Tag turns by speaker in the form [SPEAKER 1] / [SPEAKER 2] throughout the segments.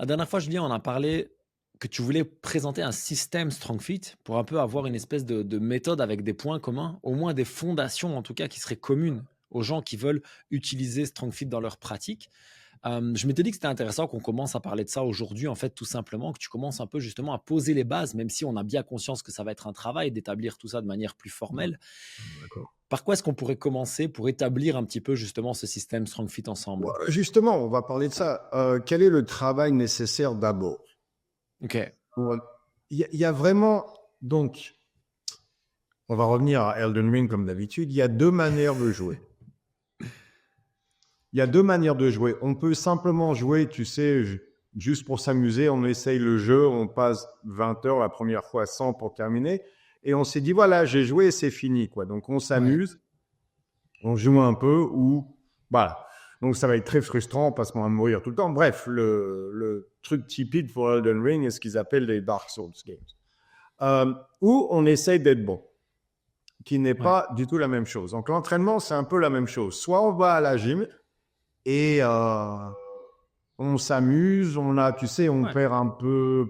[SPEAKER 1] La dernière fois, Julien, on a parlé que tu voulais présenter un système StrongFit pour un peu avoir une espèce de méthode avec des points communs, au moins des fondations en tout cas qui seraient communes aux gens qui veulent utiliser StrongFit dans leur pratique. Je m'étais dit que c'était intéressant qu'on commence à parler de ça aujourd'hui, en fait, tout simplement, que tu commences un peu justement à poser les bases, même si on a bien conscience que ça va être un travail d'établir tout ça de manière plus
[SPEAKER 2] Mmh,
[SPEAKER 1] formelle.
[SPEAKER 2] d'accord.
[SPEAKER 1] Par quoi est-ce qu'on pourrait commencer pour établir un petit peu justement ce système StrongFit ensemble?
[SPEAKER 2] Justement, on va parler de ça. Quel est le travail nécessaire d'abord?
[SPEAKER 1] Ok,
[SPEAKER 2] Pour il y a vraiment donc on va revenir à Elden Ring comme d'habitude. Il y a 2 manières de jouer. Il y a 2 manières de jouer. On peut simplement jouer, tu sais, juste pour s'amuser. On essaye le jeu, on passe 20 heures la première fois, 100 pour terminer et on s'est dit: «Voilà, j'ai joué, c'est fini, quoi». Donc on
[SPEAKER 1] ouais.
[SPEAKER 2] s'amuse, on joue un peu ou voilà. Donc ça va être très frustrant parce qu'on va mourir tout le temps. Bref, le truc typique pour Elden Ring est ce qu'ils appellent les Dark Souls games. Où on essaye d'être bon, qui n'est
[SPEAKER 1] Ouais,
[SPEAKER 2] pas du tout la même chose. Donc l'entraînement, c'est un peu la même chose. Soit on va à la gym et on s'amuse, tu sais, on
[SPEAKER 1] ouais.
[SPEAKER 2] perd un peu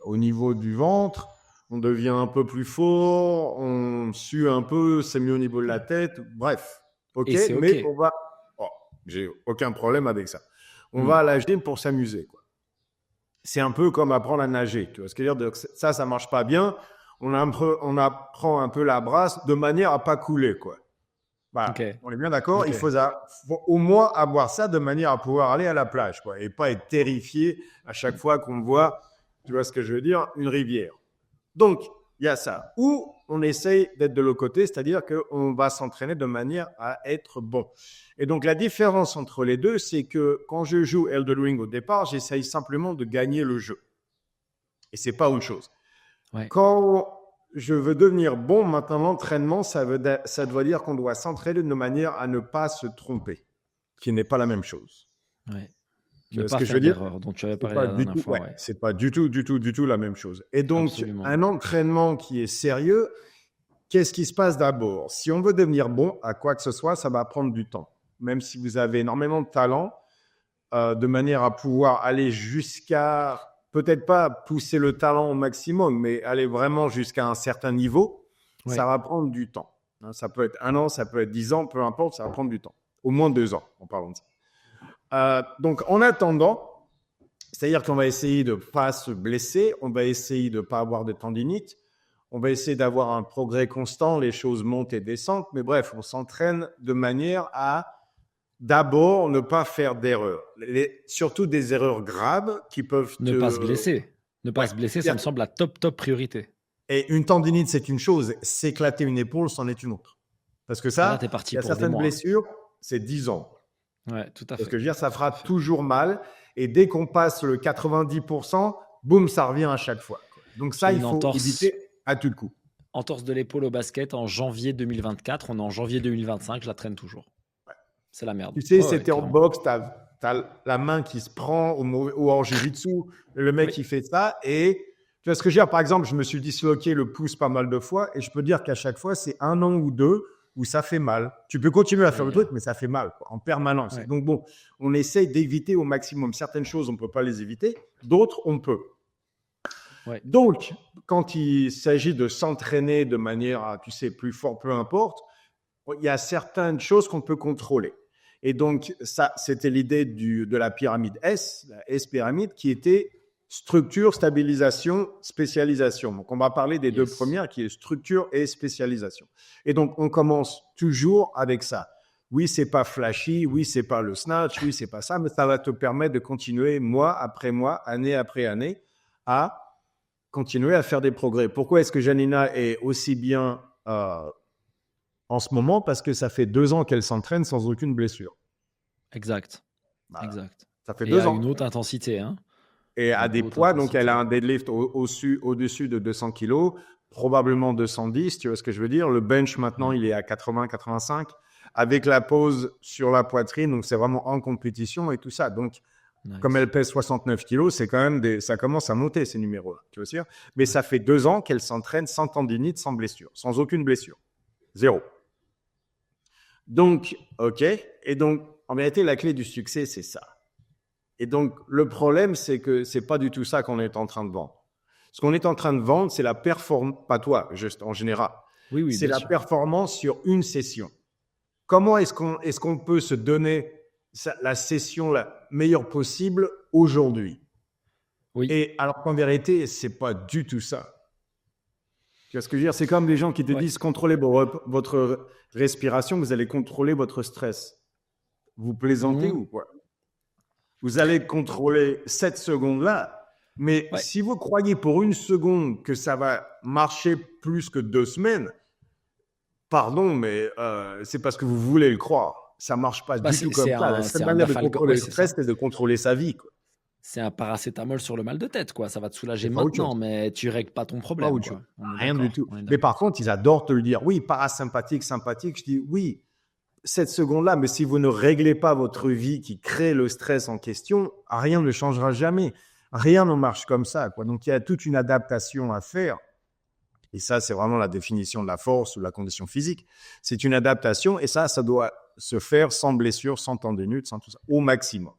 [SPEAKER 2] au niveau du ventre, on devient un peu plus fort, on sue un peu, c'est mieux au niveau de la tête, bref, ok,
[SPEAKER 1] Et c'est
[SPEAKER 2] mais
[SPEAKER 1] OK.
[SPEAKER 2] on va, oh, j'ai aucun problème avec ça. On
[SPEAKER 1] Mmh.
[SPEAKER 2] va à la gym pour s'amuser, quoi. C'est un peu comme apprendre à nager, tu vois ce que je veux dire? Donc, ça marche pas bien. On apprend un peu la brasse de manière à pas couler, quoi. Voilà,
[SPEAKER 1] OK,
[SPEAKER 2] on est bien d'accord. Il
[SPEAKER 1] OK.
[SPEAKER 2] faut au moins avoir ça de manière à pouvoir aller à la plage, quoi, et pas être terrifié à chaque fois qu'on voit, tu vois ce que je veux dire, une rivière. Donc, il y a ça. Ou on essaye d'être de l'autre côté, c'est-à-dire qu'on va s'entraîner de manière à être bon. Et donc, la différence entre les deux, c'est que quand je joue Elden Ring au départ, j'essaye simplement de gagner le jeu. Et c'est pas autre chose.
[SPEAKER 1] Ouais,
[SPEAKER 2] Quand je veux devenir bon, maintenant, l'entraînement, ça doit dire qu'on doit s'entraîner de manière à ne pas se tromper, qui n'est pas la même chose.
[SPEAKER 1] ouais.
[SPEAKER 2] Tu
[SPEAKER 1] Ne
[SPEAKER 2] vois ce
[SPEAKER 1] pas
[SPEAKER 2] que je veux
[SPEAKER 1] faire
[SPEAKER 2] dire?
[SPEAKER 1] d'erreur dont tu avais
[SPEAKER 2] C'est
[SPEAKER 1] parlé
[SPEAKER 2] pas
[SPEAKER 1] la
[SPEAKER 2] du
[SPEAKER 1] dernière
[SPEAKER 2] tout,
[SPEAKER 1] fois,
[SPEAKER 2] ouais,
[SPEAKER 1] ouais.
[SPEAKER 2] c'est pas du tout, du tout, du tout la même chose. Et donc,
[SPEAKER 1] Absolument.
[SPEAKER 2] un entraînement qui est sérieux, qu'est-ce qui se passe d'abord? Si on veut devenir bon à quoi que ce soit, ça va prendre du temps. Même si vous avez énormément de talent, de manière à pouvoir aller jusqu'à, peut-être pas pousser le talent au maximum, mais aller vraiment jusqu'à un certain niveau, ça
[SPEAKER 1] Ouais.
[SPEAKER 2] va prendre du temps. Hein, ça peut être 1 an, ça peut être 10 ans, peu importe, ça va prendre du temps. Au moins 2 ans, en parlant de ça. Donc, en attendant, c'est-à-dire qu'on va essayer de ne pas se blesser, on va essayer de ne pas avoir de tendinite, on va essayer d'avoir un progrès constant, les choses montent et descendent, mais bref, on s'entraîne de manière à d'abord ne pas faire d'erreurs, surtout des erreurs graves qui peuvent
[SPEAKER 1] Ne pas se
[SPEAKER 2] te...
[SPEAKER 1] blesser. Ne pas
[SPEAKER 2] Ouais.
[SPEAKER 1] se blesser, ça me semble la top priorité.
[SPEAKER 2] Et une tendinite, c'est une chose, s'éclater une épaule, c'en est une autre. Parce que
[SPEAKER 1] Ah là,
[SPEAKER 2] ça,
[SPEAKER 1] tu es
[SPEAKER 2] il
[SPEAKER 1] parti
[SPEAKER 2] y a
[SPEAKER 1] pour des
[SPEAKER 2] certaines
[SPEAKER 1] mois.
[SPEAKER 2] blessures, c'est 10 ans.
[SPEAKER 1] Ouais, tout à
[SPEAKER 2] Parce que
[SPEAKER 1] fait.
[SPEAKER 2] je veux dire, ça
[SPEAKER 1] Tout à
[SPEAKER 2] fera
[SPEAKER 1] fait.
[SPEAKER 2] toujours mal. Et dès qu'on passe le 90%, boum, ça revient à chaque fois, quoi. Donc ça,
[SPEAKER 1] J'ai
[SPEAKER 2] il
[SPEAKER 1] une
[SPEAKER 2] faut
[SPEAKER 1] entorse
[SPEAKER 2] éviter à tout coup.
[SPEAKER 1] entorse de l'épaule au basket en janvier 2024. On est en janvier 2025, je la traîne toujours. C'est la merde.
[SPEAKER 2] Tu sais,
[SPEAKER 1] Ouais, ouais,
[SPEAKER 2] c'était en
[SPEAKER 1] clairement.
[SPEAKER 2] boxe, tu as la main qui se prend, ou en jiu-jitsu, le mec
[SPEAKER 1] Oui.
[SPEAKER 2] qui fait ça. Et tu vois ce que je veux dire? Par exemple, je me suis disloqué le pouce pas mal de fois et je peux dire qu'à chaque fois, c'est 1 an ou 2 où ça fait mal. Tu peux continuer à faire le
[SPEAKER 1] Aïe.
[SPEAKER 2] truc, mais ça fait mal, quoi, en permanence. Et
[SPEAKER 1] Ouais.
[SPEAKER 2] donc, bon, on essaye d'éviter au maximum. Certaines choses, on ne peut pas les éviter, d'autres, on peut.
[SPEAKER 1] Ouais.
[SPEAKER 2] Donc, quand il s'agit de s'entraîner de manière à, tu sais, plus fort, peu importe, il y a certaines choses qu'on peut contrôler. Et donc, ça, c'était l'idée de la pyramide S, la S-pyramide, qui était structure, stabilisation, spécialisation. Donc, on va parler des deux
[SPEAKER 1] Yes.
[SPEAKER 2] premières, qui est structure et spécialisation. Et donc, on commence toujours avec ça. Oui, c'est pas flashy, oui, c'est pas le snatch, oui, c'est pas ça, mais ça va te permettre de continuer mois après mois, année après année, à continuer à faire des progrès. Pourquoi est-ce que Janina est aussi bien en ce moment? Parce que ça fait 2 ans qu'elle s'entraîne sans aucune blessure.
[SPEAKER 1] Exact.
[SPEAKER 2] Voilà.
[SPEAKER 1] Exact.
[SPEAKER 2] Ça fait
[SPEAKER 1] Et
[SPEAKER 2] deux
[SPEAKER 1] à une
[SPEAKER 2] ans.
[SPEAKER 1] haute intensité, hein.
[SPEAKER 2] Et à
[SPEAKER 1] Une
[SPEAKER 2] des
[SPEAKER 1] haute
[SPEAKER 2] poids, donc elle a
[SPEAKER 1] intensité.
[SPEAKER 2] un deadlift au-dessus de 200 kilos, probablement 210, tu vois ce que je veux dire. Le bench, maintenant,
[SPEAKER 1] Ouais.
[SPEAKER 2] il est à 80, 85, avec la pause sur la poitrine, donc c'est vraiment en compétition et tout ça. Donc, comme
[SPEAKER 1] Nice.
[SPEAKER 2] elle pèse 69 kilos, c'est quand même ça commence à monter ces numéros-là, tu vois ce que je veux dire. Mais
[SPEAKER 1] Ouais.
[SPEAKER 2] ça fait 2 ans qu'elle s'entraîne sans tendinite, sans blessure, sans aucune blessure. Zéro. Donc, OK. Et donc, en vérité, la clé du succès, c'est ça. Et donc, le problème, c'est que c'est pas du tout ça qu'on est en train de vendre. Ce qu'on est en train de vendre, c'est la performance, pas toi, juste en général.
[SPEAKER 1] Oui, oui,
[SPEAKER 2] C'est
[SPEAKER 1] bien
[SPEAKER 2] la
[SPEAKER 1] sûr.
[SPEAKER 2] performance sur une session. Comment est-ce qu'on peut se donner la session la meilleure possible aujourd'hui?
[SPEAKER 1] Oui.
[SPEAKER 2] Et alors qu'en vérité, c'est pas du tout ça. Tu vois ce que je veux dire? C'est comme les gens qui te
[SPEAKER 1] Ouais.
[SPEAKER 2] disent contrôlez votre respiration, vous allez contrôler votre stress. Vous plaisantez
[SPEAKER 1] Mmh.
[SPEAKER 2] ou quoi? Vous allez contrôler cette seconde-là, mais
[SPEAKER 1] Ouais.
[SPEAKER 2] si vous croyez pour une seconde que ça va marcher plus que 2 semaines, pardon, mais c'est parce que vous voulez le croire. Ça marche pas
[SPEAKER 1] Bah,
[SPEAKER 2] du tout comme ça. La
[SPEAKER 1] c'est
[SPEAKER 2] seule
[SPEAKER 1] un
[SPEAKER 2] manière de
[SPEAKER 1] Dafalgan.
[SPEAKER 2] contrôler
[SPEAKER 1] Ouais,
[SPEAKER 2] le
[SPEAKER 1] c'est ça.
[SPEAKER 2] stress, c'est de contrôler sa vie, quoi.
[SPEAKER 1] C'est un paracétamol sur le mal de tête, quoi. Ça va te soulager
[SPEAKER 2] C'est pas autre
[SPEAKER 1] maintenant,
[SPEAKER 2] chose.
[SPEAKER 1] mais tu règles pas ton
[SPEAKER 2] Pas
[SPEAKER 1] problème,
[SPEAKER 2] autre chose.
[SPEAKER 1] quoi. On est
[SPEAKER 2] Rien du
[SPEAKER 1] d'accord.
[SPEAKER 2] tout.
[SPEAKER 1] On est
[SPEAKER 2] Mais
[SPEAKER 1] d'accord.
[SPEAKER 2] par contre, ils adorent te le dire. Oui, parasympathique, sympathique. Je dis oui, cette seconde-là, mais si vous ne réglez pas votre vie qui crée le stress en question, rien ne changera jamais. Rien ne marche comme ça, quoi. Donc, il y a toute une adaptation à faire. Et ça, c'est vraiment la définition de la force ou la condition physique. C'est une adaptation et ça doit se faire sans blessure, sans tendinite, sans tout ça, au maximum.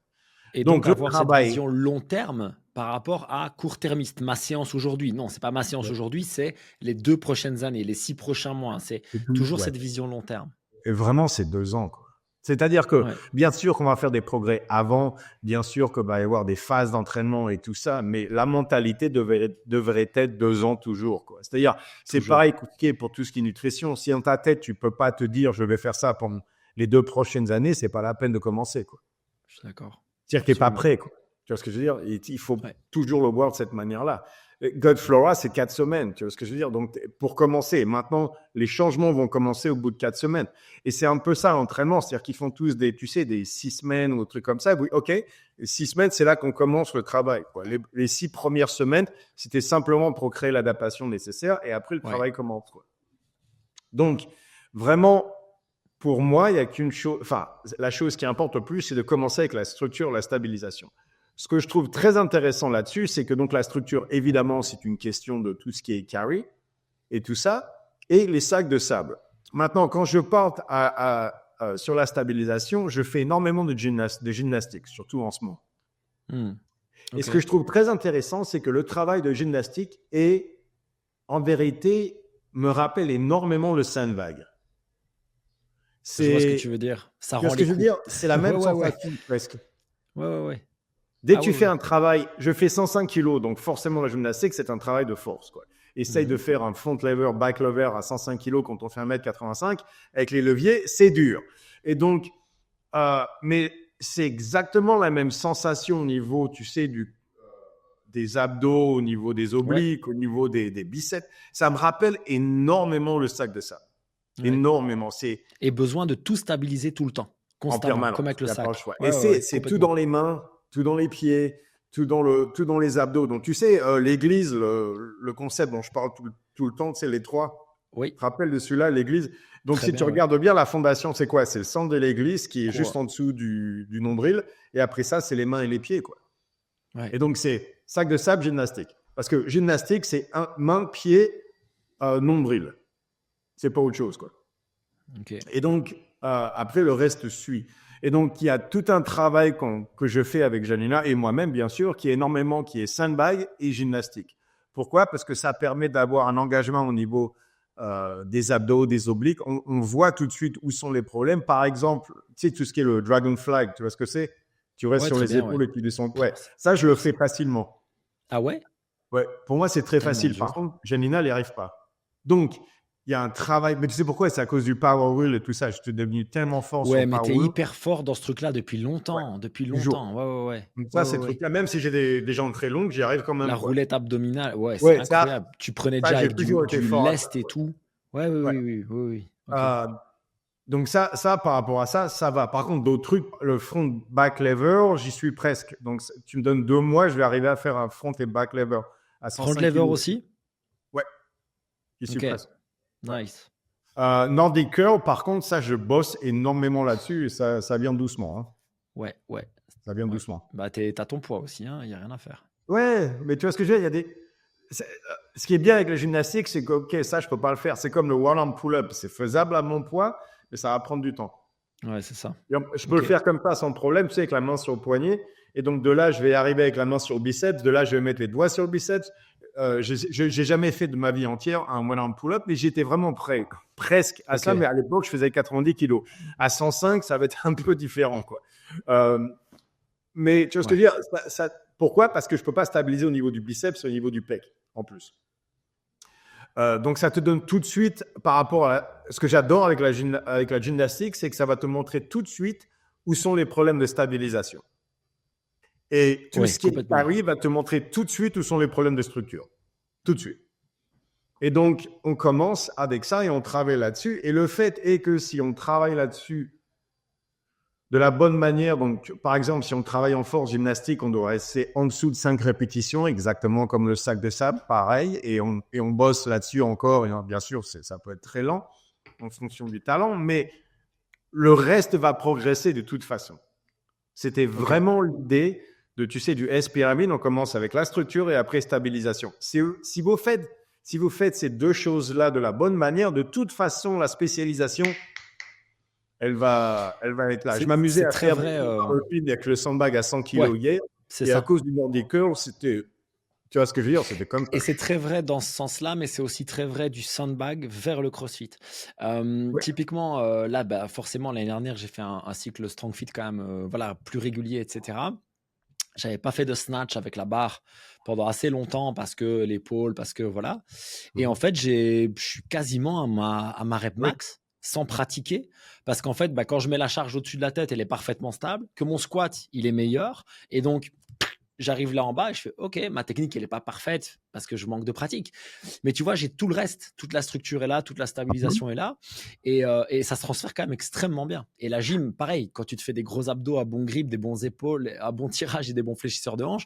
[SPEAKER 1] Et
[SPEAKER 2] Donc,
[SPEAKER 1] donc
[SPEAKER 2] le
[SPEAKER 1] avoir cette
[SPEAKER 2] travail,
[SPEAKER 1] vision long terme par rapport à court-termiste. Ma séance aujourd'hui, non, c'est pas ma séance aujourd'hui, c'est les 2 prochaines années, les 6 prochains mois. C'est
[SPEAKER 2] c'est tout,
[SPEAKER 1] toujours
[SPEAKER 2] ouais.
[SPEAKER 1] cette vision long terme.
[SPEAKER 2] Et vraiment, c'est 2 ans, quoi. C'est-à-dire que,
[SPEAKER 1] Ouais.
[SPEAKER 2] bien sûr qu'on va faire des progrès avant, bien sûr qu'il va y avoir des phases d'entraînement et tout ça, mais la mentalité devrait être 2 ans toujours, quoi. C'est-à-dire, c'est
[SPEAKER 1] Toujours.
[SPEAKER 2] pareil pour tout ce qui est nutrition. Si dans ta tête, tu peux pas te dire, je vais faire ça pendant les 2 prochaines années, c'est pas la peine de commencer, quoi.
[SPEAKER 1] Je suis d'accord.
[SPEAKER 2] C'est-à-dire qu'il n'est pas
[SPEAKER 1] Absolument.
[SPEAKER 2] prêt, quoi. Tu vois ce que je veux dire? Il faut
[SPEAKER 1] Ouais.
[SPEAKER 2] toujours le voir de cette manière-là. Godflora, c'est 4 semaines. Tu vois ce que je veux dire? Donc, pour commencer, maintenant, les changements vont commencer au bout de 4 semaines. Et c'est un peu ça, l'entraînement. C'est-à-dire qu'ils font tous des 6 semaines ou des trucs comme ça. Oui, OK. 6 semaines, c'est là qu'on commence le travail, quoi. Les 6 premières semaines, c'était simplement pour créer l'adaptation nécessaire et après, le
[SPEAKER 1] Ouais.
[SPEAKER 2] travail commence, quoi. Donc, vraiment, pour moi, il n'y a qu'une chose, enfin, la chose qui importe le plus, c'est de commencer avec la structure, la stabilisation. Ce que je trouve très intéressant là-dessus, c'est que donc la structure, évidemment, c'est une question de tout ce qui est carry et tout ça, et les sacs de sable. Maintenant, quand je porte sur la stabilisation, je fais énormément de gymnastique, surtout en ce moment.
[SPEAKER 1] Hmm.
[SPEAKER 2] Et ce
[SPEAKER 1] Ok.
[SPEAKER 2] que je trouve très intéressant, c'est que le travail de gymnastique est, en vérité, me rappelle énormément le sandbag.
[SPEAKER 1] Je vois ce que tu veux dire. Ça
[SPEAKER 2] Tu vois
[SPEAKER 1] rend
[SPEAKER 2] ce que
[SPEAKER 1] les
[SPEAKER 2] je veux
[SPEAKER 1] coups.
[SPEAKER 2] dire? C'est la même
[SPEAKER 1] Ouais, ouais, ouais.
[SPEAKER 2] sensation presque.
[SPEAKER 1] Ouais, ouais, ouais.
[SPEAKER 2] Dès
[SPEAKER 1] Ah
[SPEAKER 2] que tu
[SPEAKER 1] ouais,
[SPEAKER 2] fais
[SPEAKER 1] ouais.
[SPEAKER 2] un travail, je fais 105 kilos, donc forcément la gymnastique, c'est un travail de force, quoi. Essaye de faire un front lever, back lever à 105 kilos quand on fait 1m85 avec les leviers, c'est dur. Et donc, mais c'est exactement la même sensation au niveau, tu sais, des abdos, au niveau des
[SPEAKER 1] Ouais.
[SPEAKER 2] obliques, au niveau des biceps. Ça me rappelle énormément le sac de sable.
[SPEAKER 1] Ouais.
[SPEAKER 2] Énormément.
[SPEAKER 1] Et besoin de tout stabiliser tout le temps,
[SPEAKER 2] En
[SPEAKER 1] constamment,
[SPEAKER 2] permanence.
[SPEAKER 1] comme avec le
[SPEAKER 2] Il n'y a pas le
[SPEAKER 1] sac.
[SPEAKER 2] choix.
[SPEAKER 1] Ouais,
[SPEAKER 2] Et
[SPEAKER 1] ouais, ouais,
[SPEAKER 2] c'est tout
[SPEAKER 1] complètement.
[SPEAKER 2] dans les mains, tout dans les pieds, tout dans les abdos. Donc, tu sais, l'église, le concept dont je parle tout le temps, c'est les trois.
[SPEAKER 1] Oui,
[SPEAKER 2] Tu te rappelles de celui-là, l'église? Donc,
[SPEAKER 1] très
[SPEAKER 2] si
[SPEAKER 1] bien,
[SPEAKER 2] tu
[SPEAKER 1] ouais.
[SPEAKER 2] regardes bien, la fondation, c'est quoi? C'est le centre de l'église qui est
[SPEAKER 1] Quoi.
[SPEAKER 2] juste en dessous du nombril. Et après ça, c'est les mains et les pieds, quoi.
[SPEAKER 1] Ouais.
[SPEAKER 2] Et donc, c'est sac de sable, gymnastique. Parce que gymnastique, c'est main, pied, nombril. C'est pas autre chose, quoi.
[SPEAKER 1] Ok.
[SPEAKER 2] Et donc, après, le reste suit. Et donc, il y a tout un travail que je fais avec Janina et moi-même, bien sûr, qui est sandbag et gymnastique. Pourquoi? Parce que ça permet d'avoir un engagement au niveau des abdos, des obliques. On voit tout de suite où sont les problèmes. Par exemple, tu sais, tout ce qui est le dragon flag, tu vois ce que c'est? Tu restes
[SPEAKER 1] Ouais,
[SPEAKER 2] sur
[SPEAKER 1] très
[SPEAKER 2] les
[SPEAKER 1] bien,
[SPEAKER 2] épaules
[SPEAKER 1] ouais.
[SPEAKER 2] et tu descends. Ouais, ça, je le fais facilement.
[SPEAKER 1] Ah ouais?
[SPEAKER 2] Ouais, pour moi, c'est très
[SPEAKER 1] Tellement
[SPEAKER 2] facile.
[SPEAKER 1] dur.
[SPEAKER 2] Par contre, Janina, elle n'y arrive pas. Donc, il y a un travail. Mais tu sais pourquoi? C'est à cause du power wheel et tout ça. Je suis devenu tellement fort sur
[SPEAKER 1] Ouais,
[SPEAKER 2] le
[SPEAKER 1] mais
[SPEAKER 2] power
[SPEAKER 1] t'es
[SPEAKER 2] wheel.
[SPEAKER 1] hyper fort dans ce truc-là depuis longtemps. Depuis
[SPEAKER 2] Toujours.
[SPEAKER 1] longtemps. Ouais, ouais, ouais.
[SPEAKER 2] Donc
[SPEAKER 1] Ouais,
[SPEAKER 2] ça,
[SPEAKER 1] ouais,
[SPEAKER 2] ces
[SPEAKER 1] ouais.
[SPEAKER 2] trucs-là, même si j'ai des jambes très longues, j'y arrive quand même,
[SPEAKER 1] La
[SPEAKER 2] quoi.
[SPEAKER 1] roulette abdominale, ouais, c'est
[SPEAKER 2] Ouais,
[SPEAKER 1] incroyable. Tu prenais
[SPEAKER 2] ça,
[SPEAKER 1] déjà
[SPEAKER 2] j'ai
[SPEAKER 1] avec
[SPEAKER 2] toujours été
[SPEAKER 1] du
[SPEAKER 2] fort à
[SPEAKER 1] lest
[SPEAKER 2] ça,
[SPEAKER 1] et
[SPEAKER 2] ouais.
[SPEAKER 1] tout. Ouais, oui,
[SPEAKER 2] Ouais.
[SPEAKER 1] oui, oui, oui, oui. Ok.
[SPEAKER 2] Donc ça, par rapport à ça, ça va. Par contre, d'autres trucs, le front back lever, j'y suis presque. Donc, tu me donnes 2 mois, je vais arriver à faire un front et back lever à
[SPEAKER 1] Front
[SPEAKER 2] 105
[SPEAKER 1] lever
[SPEAKER 2] kilos.
[SPEAKER 1] aussi?
[SPEAKER 2] Ouais, j'y suis
[SPEAKER 1] Ok.
[SPEAKER 2] presque. Ouais.
[SPEAKER 1] Nice.
[SPEAKER 2] Nordic curl, par contre, ça, je bosse énormément là-dessus et ça vient doucement, hein.
[SPEAKER 1] Ouais, ouais.
[SPEAKER 2] Ça vient
[SPEAKER 1] Ouais.
[SPEAKER 2] doucement.
[SPEAKER 1] Bah, t'as ton poids aussi, hein. Y a rien à faire.
[SPEAKER 2] Ouais, mais tu vois ce que je veux dire, il y a des... Ce qui est bien avec la gymnastique, c'est que, ok, ça, je peux pas le faire. C'est comme le one-arm pull-up. C'est faisable à mon poids, mais ça va prendre du temps.
[SPEAKER 1] Ouais, c'est ça.
[SPEAKER 2] Je peux le faire comme ça sans problème, tu sais, avec la main sur le poignet. Et donc, de là, je vais arriver avec la main sur le biceps. De là, je vais mettre les doigts sur le biceps. Je n'ai jamais fait de ma vie entière un one-arm pull-up, mais j'étais vraiment prêt, presque à ça. Mais à l'époque, je faisais 90 kilos. À 105, ça va être un peu différent, quoi. Mais tu vois ce que je veux dire, pourquoi? Parce que je ne peux pas stabiliser au niveau du biceps, au niveau du pec, en plus. Donc, ça te donne tout de suite, par rapport à ce que j'adore avec la gymnastique, c'est que ça va te montrer tout de suite où sont les problèmes de stabilisation. Et tout ce qui arrive va te montrer tout de suite où sont les problèmes de structure. Tout de suite. Et donc, on commence avec ça et on travaille là-dessus. Et le fait est que si on travaille là-dessus de la bonne manière, donc par exemple, si on travaille en force gymnastique, on doit rester en dessous de 5 répétitions, exactement comme le sac de sable, pareil. Et on bosse là-dessus encore. Et bien sûr, ça peut être très lent en fonction du talent, mais le reste va progresser de toute façon. C'était vraiment l'idée du S-pyramide, on commence avec la structure et après stabilisation. Si vous faites ces deux choses-là de la bonne manière, de toute façon, la spécialisation, elle va être là. Je m'amusais à faire avec le sandbag à 100 kg hier. Et à cause du Nordic Curl, c'était... Tu vois ce que je veux dire? C'était comme ça.
[SPEAKER 1] Et c'est très vrai dans ce sens-là, mais c'est aussi très vrai du sandbag vers le CrossFit. Typiquement, là, forcément, l'année dernière, j'ai fait un cycle Strong Fit quand même plus régulier, etc. J'avais pas fait de snatch avec la barre pendant assez longtemps parce que l'épaule, parce que voilà. Et en fait, je suis quasiment à ma rep max sans pratiquer parce qu'en fait, quand je mets la charge au-dessus de la tête, elle est parfaitement stable, que mon squat, il est meilleur. Et donc, j'arrive là en bas et je fais OK, ma technique, elle n'est pas parfaite parce que je manque de pratique. Mais tu vois, j'ai tout le reste. Toute la structure est là, toute la stabilisation est là. Et ça se transfère quand même extrêmement bien. Et la gym, pareil, quand tu te fais des gros abdos à bon grip, des bons épaules, à bon tirage et des bons fléchisseurs de hanches,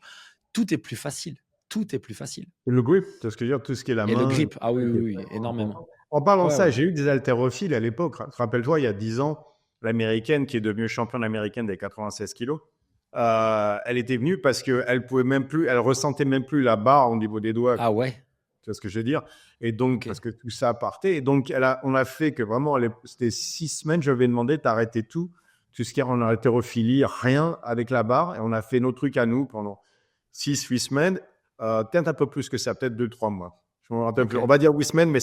[SPEAKER 1] tout est plus facile. Tout est plus facile.
[SPEAKER 2] Et le grip, tu vois ce que je veux dire, tout ce qui est la main.
[SPEAKER 1] Et le grip, oui, énormément.
[SPEAKER 2] En parlant de ça, j'ai eu des haltérophiles à l'époque. Rappelle-toi, il y a 10 ans, l'américaine qui est devenue championne américaine des 96 kilos, elle était venue parce qu'elle pouvait même plus, elle ressentait même plus la barre au niveau des doigts.
[SPEAKER 1] Ah ouais.
[SPEAKER 2] Tu vois ce que je veux dire? Et donc, parce que tout ça partait. Et donc, on a fait que vraiment, c'était 6 semaines, je lui ai demandé d'arrêter tout ce qui est en haltérophilie, rien avec la barre. Et on a fait nos trucs à nous pendant 6-8 semaines, peut-être un peu plus que ça, peut-être 2-3 mois. On va dire 8 semaines, mais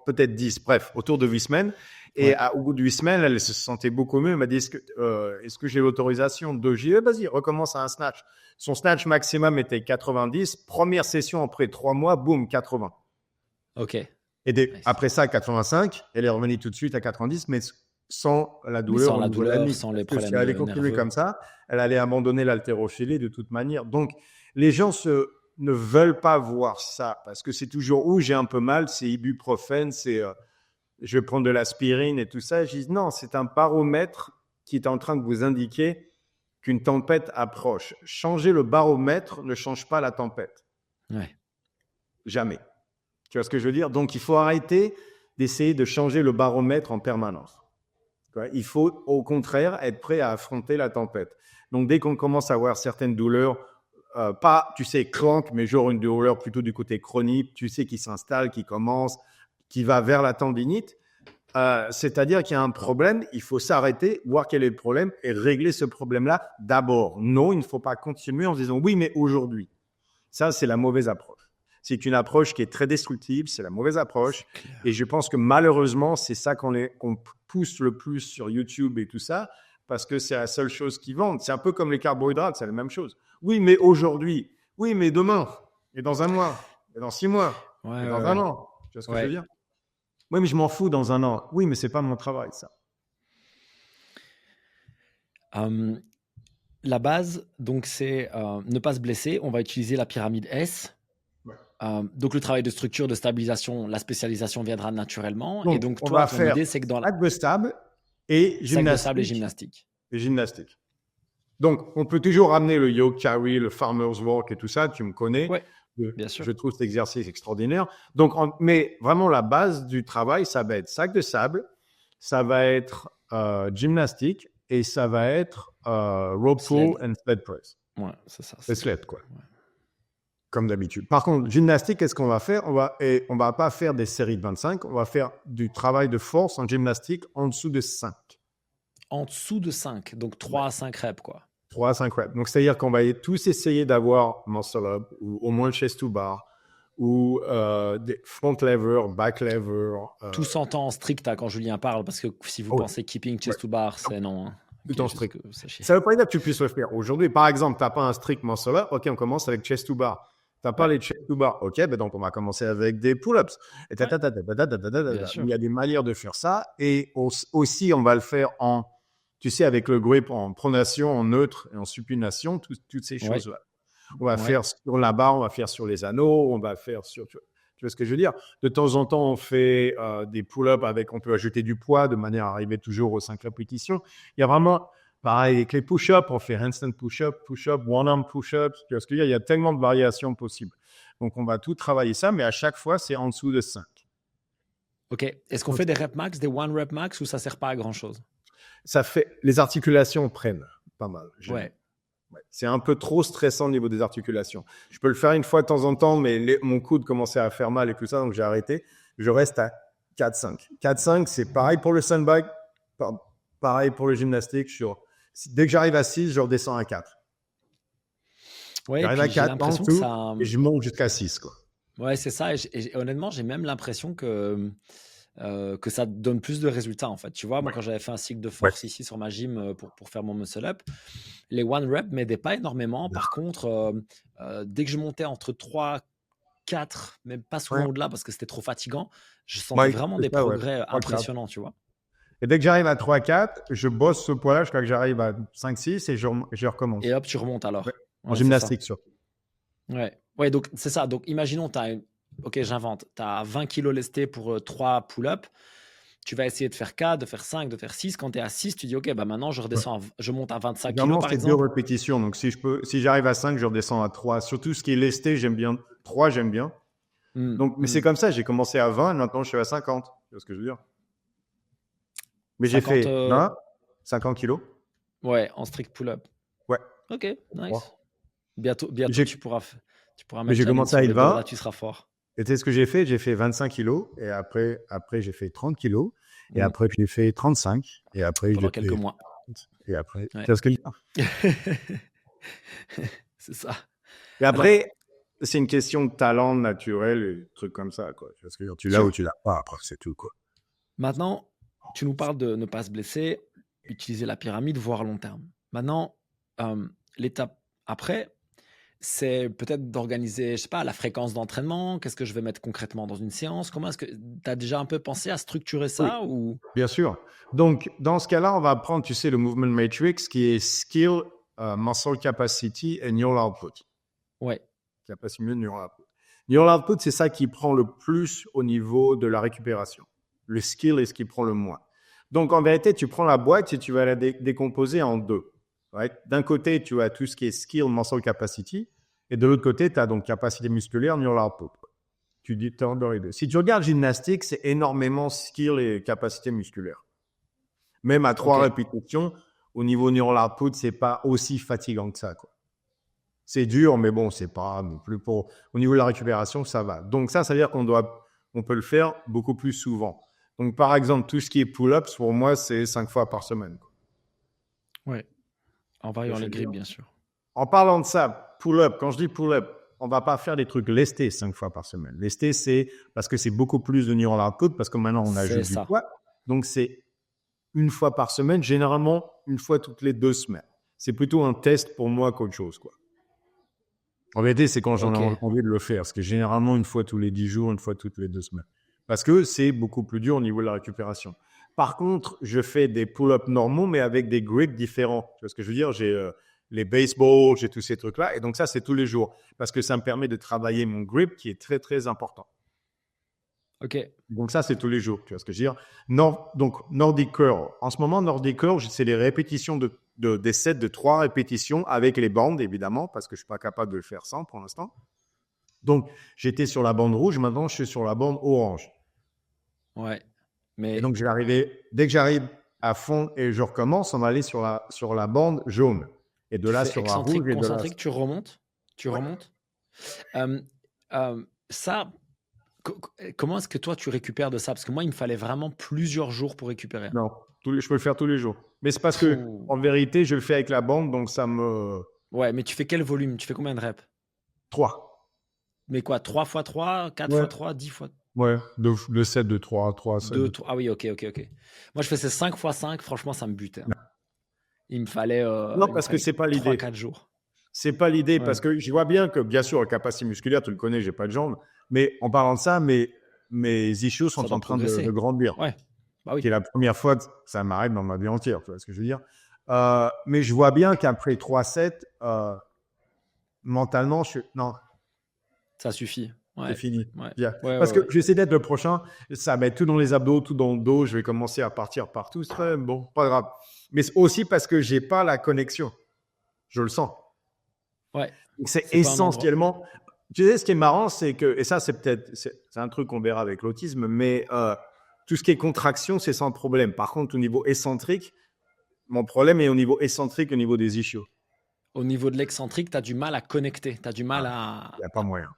[SPEAKER 2] peut-être 10. Bref, autour de 8 semaines. Et au bout de 8 semaines, elle se sentait beaucoup mieux. Elle m'a dit, est-ce que j'ai l'autorisation de JE? Vas-y, recommence à un snatch. Son snatch maximum était 90. Première session, après 3 mois, boum, 80.
[SPEAKER 1] OK.
[SPEAKER 2] Et après ça, 85. Elle est revenue tout de suite à 90, mais sans la douleur.
[SPEAKER 1] Sans la douleur, sans les problèmes nerveux.
[SPEAKER 2] Si elle allait continuer comme ça, elle allait abandonner l'haltérophilie de toute manière. Donc, les gens ne veulent pas voir ça parce que c'est toujours j'ai un peu mal, c'est ibuprofène, c'est je vais prendre de l'aspirine et tout ça. Je dis non, c'est un baromètre qui est en train de vous indiquer qu'une tempête approche. Changer le baromètre ne change pas la tempête.
[SPEAKER 1] Ouais.
[SPEAKER 2] Jamais. Tu vois ce que je veux dire? Donc, il faut arrêter d'essayer de changer le baromètre en permanence. Il faut au contraire être prêt à affronter la tempête. Donc, dès qu'on commence à avoir certaines douleurs, pas, tu sais, chronique, mais genre une douleur plutôt du côté chronique, tu sais, qui s'installe, qui commence, qui va vers la tendinite, c'est-à-dire qu'il y a un problème, il faut s'arrêter, voir quel est le problème et régler ce problème-là d'abord. Non, il ne faut pas continuer en se disant oui, mais aujourd'hui. Ça, c'est la mauvaise approche. C'est une approche qui est très destructive, c'est la mauvaise approche. Et je pense que malheureusement, c'est ça qu'on pousse le plus sur YouTube et tout ça, parce que c'est la seule chose qui vend. C'est un peu comme les carbohydrates, c'est la même chose. Oui, mais aujourd'hui. Oui, mais demain. Et dans un mois. Et dans 6 mois. Et dans un an. Tu vois ce que je veux dire? Oui, mais je m'en fous dans un an. Oui, mais c'est pas mon travail, ça.
[SPEAKER 1] La base, donc, c'est ne pas se blesser. On va utiliser la pyramide S. Donc, le travail de structure, de stabilisation, la spécialisation viendra naturellement.
[SPEAKER 2] Donc,
[SPEAKER 1] et donc, toi, ton idée, c'est que dans
[SPEAKER 2] sac de sable et
[SPEAKER 1] gymnastique.
[SPEAKER 2] Et gymnastique. Donc, on peut toujours ramener le yoke carry, le farmer's walk et tout ça. Tu me connais.
[SPEAKER 1] Ouais, bien sûr.
[SPEAKER 2] Je trouve cet exercice extraordinaire. Donc, mais vraiment, la base du travail, ça va être sac de sable, ça va être gymnastique et ça va être rope pull and sled press.
[SPEAKER 1] Ouais, c'est ça.
[SPEAKER 2] C'est sled, quoi. Ouais. Comme d'habitude. Par contre, gymnastique, qu'est-ce qu'on va faire? On va pas faire des séries de 25. On va faire du travail de force en gymnastique en dessous de 5.
[SPEAKER 1] En dessous de 5, donc 3 à 5 reps, quoi.
[SPEAKER 2] 3 à 5 reps. Donc, c'est-à-dire qu'on va tous essayer d'avoir muscle up ou au moins chest to bar ou des front lever, back lever.
[SPEAKER 1] Tout s'entend en strict quand Julien parle, parce que si vous
[SPEAKER 2] Ouais,
[SPEAKER 1] pensez keeping
[SPEAKER 2] ouais,
[SPEAKER 1] chest to bar, c'est non. Hein.
[SPEAKER 2] tout en
[SPEAKER 1] Juste
[SPEAKER 2] strict.
[SPEAKER 1] que vous sachiez.
[SPEAKER 2] Ça ne veut pas dire que tu puisses le faire. Aujourd'hui, par exemple, tu n'as pas un strict muscle up. OK, on commence avec chest to bar. Tu n'as pas
[SPEAKER 1] Ouais,
[SPEAKER 2] les chest to bar. OK, ben donc on va commencer avec des pull-ups. Et
[SPEAKER 1] ouais, bien
[SPEAKER 2] il y
[SPEAKER 1] sûr.
[SPEAKER 2] a des manières de faire ça. Et aussi, on va le faire tu sais, avec le grip en pronation, en neutre et en supination, toutes ces
[SPEAKER 1] Ouais,
[SPEAKER 2] choses-là. On va
[SPEAKER 1] ouais.
[SPEAKER 2] faire sur la barre, on va faire sur les anneaux, on va faire sur. Tu vois ce que je veux dire? De temps en temps, on fait des pull-ups on peut ajouter du poids de manière à arriver toujours aux 5 répétitions. Il y a vraiment, pareil, avec les push-ups, on fait handstand push-up, one-arm push-up. Tu vois ce que je veux dire? Il y a tellement de variations possibles. Donc, on va tout travailler ça, mais à chaque fois, c'est en dessous de 5.
[SPEAKER 1] OK. Est-ce qu'on fait des rep max, des one rep max, ou ça sert pas à grand-chose?
[SPEAKER 2] Les articulations prennent pas mal.
[SPEAKER 1] Ouais.
[SPEAKER 2] Ouais. C'est un peu trop stressant au niveau des articulations. Je peux le faire une fois de temps en temps, mais mon coude commençait à faire mal et tout ça, donc j'ai arrêté. Je reste à 4-5. 4-5, c'est pareil pour le sandbag, pareil pour le gymnastique. Dès que j'arrive à 6, je redescends à 4.
[SPEAKER 1] Ouais, et
[SPEAKER 2] J'arrive à
[SPEAKER 1] puis j'ai
[SPEAKER 2] 4 en
[SPEAKER 1] l'impression que
[SPEAKER 2] tout
[SPEAKER 1] ça.
[SPEAKER 2] et je monte jusqu'à 6, quoi.
[SPEAKER 1] Ouais, c'est ça. Et honnêtement, j'ai même l'impression que ça donne plus de résultats, en fait. Tu vois, moi,
[SPEAKER 2] Ouais.
[SPEAKER 1] quand j'avais fait un cycle de
[SPEAKER 2] Ouais.
[SPEAKER 1] force ici sur ma gym pour faire mon muscle up, les one rep m'aidaient pas énormément. Par contre, dès que je montais entre 3, 4, même pas souvent
[SPEAKER 2] Ouais.
[SPEAKER 1] au-delà parce que c'était trop fatigant, je sentais
[SPEAKER 2] Ouais,
[SPEAKER 1] vraiment
[SPEAKER 2] c'est
[SPEAKER 1] des
[SPEAKER 2] ça, ouais.
[SPEAKER 1] progrès
[SPEAKER 2] 3-4.
[SPEAKER 1] impressionnants, tu vois.
[SPEAKER 2] Et dès que j'arrive à 3-4, je bosse ce poids-là jusqu'à que j'arrive à 5-6 et je
[SPEAKER 1] Et
[SPEAKER 2] recommence.
[SPEAKER 1] hop, tu remontes
[SPEAKER 2] Ouais.
[SPEAKER 1] alors.
[SPEAKER 2] En
[SPEAKER 1] Ouais, c'est ça.
[SPEAKER 2] gymnastique, surtout.
[SPEAKER 1] Ouais, ouais, donc c'est ça. Donc imaginons, ok, j'invente, tu as 20 kilos lestés pour 3 pull-ups. Tu vas essayer de faire 4, de faire 5, de faire 6. Quand tu es à 6, tu dis, ok, bah maintenant
[SPEAKER 2] Ouais.
[SPEAKER 1] je monte à 25 kilos
[SPEAKER 2] Généralement,
[SPEAKER 1] par
[SPEAKER 2] c'est 2
[SPEAKER 1] exemple.
[SPEAKER 2] répétitions. Donc, si j'arrive à 5, je redescends à 3. Surtout ce qui est lesté, j'aime bien. 3, j'aime bien.
[SPEAKER 1] Hmm,
[SPEAKER 2] Donc, mais c'est
[SPEAKER 1] hmm.
[SPEAKER 2] comme ça. J'ai commencé à 20 et maintenant je suis à 50. Tu vois ce que je veux dire? Mais j'ai
[SPEAKER 1] 50,
[SPEAKER 2] fait 20, 50 kilos.
[SPEAKER 1] ouais, en strict pull-up.
[SPEAKER 2] Ouais.
[SPEAKER 1] Ok, nice.
[SPEAKER 2] 3.
[SPEAKER 1] Bientôt tu pourras
[SPEAKER 2] Mais
[SPEAKER 1] mettre
[SPEAKER 2] j'ai
[SPEAKER 1] Janine
[SPEAKER 2] commencé
[SPEAKER 1] sur
[SPEAKER 2] avec
[SPEAKER 1] les dos.
[SPEAKER 2] 20.
[SPEAKER 1] Là, tu seras fort.
[SPEAKER 2] Et tu sais ce que j'ai fait? J'ai fait 25 kilos. Et après j'ai fait 30 kilos. Et
[SPEAKER 1] Hmm,
[SPEAKER 2] après, j'ai fait 35. Et après, j'ai
[SPEAKER 1] pendant quelques
[SPEAKER 2] fait
[SPEAKER 1] mois.
[SPEAKER 2] 30. Et après, tu
[SPEAKER 1] Ouais.
[SPEAKER 2] vois ce que je veux dire?
[SPEAKER 1] C'est ça.
[SPEAKER 2] Et
[SPEAKER 1] Alors,
[SPEAKER 2] après, c'est une question de talent naturel et des trucs comme ça, quoi. Tu vois ce que je veux dire? Tu l'as ou
[SPEAKER 1] sûr.
[SPEAKER 2] tu l'as pas. Après, c'est tout, quoi.
[SPEAKER 1] Maintenant, tu nous parles de ne pas se blesser, utiliser la pyramide, voire à long terme. Maintenant, l'étape après, c'est peut-être d'organiser, je sais pas, la fréquence d'entraînement. Qu'est-ce que je vais mettre concrètement dans une séance? Comment est-ce que tu as déjà un peu pensé à structurer
[SPEAKER 2] Oui.
[SPEAKER 1] ça ou...
[SPEAKER 2] Bien sûr. Donc, dans ce cas-là, on va prendre, tu sais, le Movement Matrix qui est Skill, Muscle Capacity et Neural Output.
[SPEAKER 1] Ouais,
[SPEAKER 2] Capacity, Neural Output. Neural Output, c'est ça qui prend le plus au niveau de la récupération. Le skill est ce qui prend le moins. Donc, en vérité, tu prends la boîte et tu vas la décomposer en deux. Right? D'un côté, tu as tout ce qui est Skill, Muscle Capacity. Et de l'autre côté, tu as donc capacité musculaire, Neural Output. Tu dis dans les deux. Si tu regardes gymnastique, c'est énormément skill et capacité musculaire. Même à 3
[SPEAKER 1] ok,
[SPEAKER 2] répétitions, au niveau neural output, c'est pas aussi fatigant que ça, quoi. C'est dur, mais bon, c'est pas non plus au niveau de la récupération, ça va. Donc ça veut dire on peut le faire beaucoup plus souvent. Donc par exemple, tout ce qui est pull-ups, pour moi, c'est 5 fois par semaine, quoi.
[SPEAKER 1] ouais, en
[SPEAKER 2] Tu vois
[SPEAKER 1] variant
[SPEAKER 2] ce que
[SPEAKER 1] les
[SPEAKER 2] je veux dire?
[SPEAKER 1] grips, bien sûr.
[SPEAKER 2] En parlant de ça, pull-up, quand je dis pull-up, on va pas faire des trucs lestés 5 fois par semaine. Lestés, c'est parce que c'est beaucoup plus de neural output, parce que maintenant, on
[SPEAKER 1] C'est
[SPEAKER 2] ajoute du
[SPEAKER 1] ça.
[SPEAKER 2] poids. Donc c'est une fois par semaine, généralement une fois toutes les 2 semaines. C'est plutôt un test pour moi qu'autre chose, quoi. En vérité, c'est quand j'en
[SPEAKER 1] Ok,
[SPEAKER 2] ai envie de le faire, parce que généralement une fois tous les 10 jours, une fois toutes les 2 semaines. Parce que c'est beaucoup plus dur au niveau de la récupération. Par contre, je fais des pull-ups normaux, mais avec des grips différents. Tu vois ce que je veux dire? J'ai les baseballs, j'ai tous ces trucs-là. Et donc ça, c'est tous les jours. Parce que ça me permet de travailler mon grip qui est très, très important.
[SPEAKER 1] ok.
[SPEAKER 2] Donc ça, c'est tous les jours, tu vois ce que je veux dire. Donc, Nordic Curl. En ce moment, Nordic Curl, c'est les répétitions des sets de 3 répétitions avec les bandes, évidemment, parce que je ne suis pas capable de le faire sans pour l'instant. Donc, j'étais sur la bande rouge, maintenant, je suis sur la bande orange.
[SPEAKER 1] Ouais.
[SPEAKER 2] Et
[SPEAKER 1] Mais
[SPEAKER 2] donc, dès que j'arrive à fond et je recommence, on va aller sur la bande jaune. Et de
[SPEAKER 1] tu
[SPEAKER 2] là,
[SPEAKER 1] fais
[SPEAKER 2] sur la rouge
[SPEAKER 1] excentrique,
[SPEAKER 2] et de là.
[SPEAKER 1] concentrique, tu remontes? Tu
[SPEAKER 2] Ouais.
[SPEAKER 1] remontes? Euh, ça, comment est-ce que toi tu récupères de ça? Parce que moi, il me fallait vraiment plusieurs jours pour récupérer.
[SPEAKER 2] Non, je peux le faire tous les jours. Mais c'est parce que,
[SPEAKER 1] Pouh.
[SPEAKER 2] en vérité, je le fais avec la bande, donc ça me.
[SPEAKER 1] Ouais, mais tu fais quel volume? Tu fais combien de reps?
[SPEAKER 2] 3.
[SPEAKER 1] Mais quoi, 3 fois 3, 4
[SPEAKER 2] Ouais.
[SPEAKER 1] fois 3, 10 fois
[SPEAKER 2] Ouais. Le 7 de 3, 7
[SPEAKER 1] 2?
[SPEAKER 2] de 3.
[SPEAKER 1] Ah oui, ok, ok, ok. Moi, je faisais 5 fois 5. Franchement, ça me butait, hein. Il me fallait,
[SPEAKER 2] Non, parce que c'est pas
[SPEAKER 1] 3-4
[SPEAKER 2] l'idée.
[SPEAKER 1] jours.
[SPEAKER 2] C'est pas l'idée,
[SPEAKER 1] Ouais,
[SPEAKER 2] parce que je vois bien que, bien sûr, la capacité musculaire, tu le connais, j'ai pas de jambes. Mais en parlant de ça, mes ischios
[SPEAKER 1] ça
[SPEAKER 2] sont
[SPEAKER 1] doit
[SPEAKER 2] en train de
[SPEAKER 1] progresser.
[SPEAKER 2] grandir.
[SPEAKER 1] Ouais, bah oui.
[SPEAKER 2] Qui est la première fois que ça m'arrive dans ma vie entière, tu vois ce que je veux dire. Mais je vois bien qu'après 3 sets, mentalement, non,
[SPEAKER 1] Ça suffit.
[SPEAKER 2] c'est
[SPEAKER 1] Ouais,
[SPEAKER 2] fini.
[SPEAKER 1] ouais,
[SPEAKER 2] Bien.
[SPEAKER 1] ouais,
[SPEAKER 2] Parce
[SPEAKER 1] ouais,
[SPEAKER 2] que
[SPEAKER 1] ouais.
[SPEAKER 2] j'essaie d'être le prochain, ça va être tout dans les abdos, tout dans le dos, je vais commencer à partir partout. C'est très bon, pas grave. Mais c'est aussi parce que j'ai pas la connexion. Je le sens.
[SPEAKER 1] Ouais,
[SPEAKER 2] Donc, c'est
[SPEAKER 1] c'est pas un endroit.
[SPEAKER 2] essentiellement. Tu sais, ce qui est marrant, c'est que, et ça, c'est un truc qu'on verra avec l'autisme, mais tout ce qui est contraction, c'est sans problème. Par contre, au niveau excentrique, mon problème est au niveau excentrique, au niveau des ischios.
[SPEAKER 1] Au niveau de l'excentrique, tu as du mal à connecter, tu as du mal
[SPEAKER 2] Il n'y a pas
[SPEAKER 1] à
[SPEAKER 2] moyen.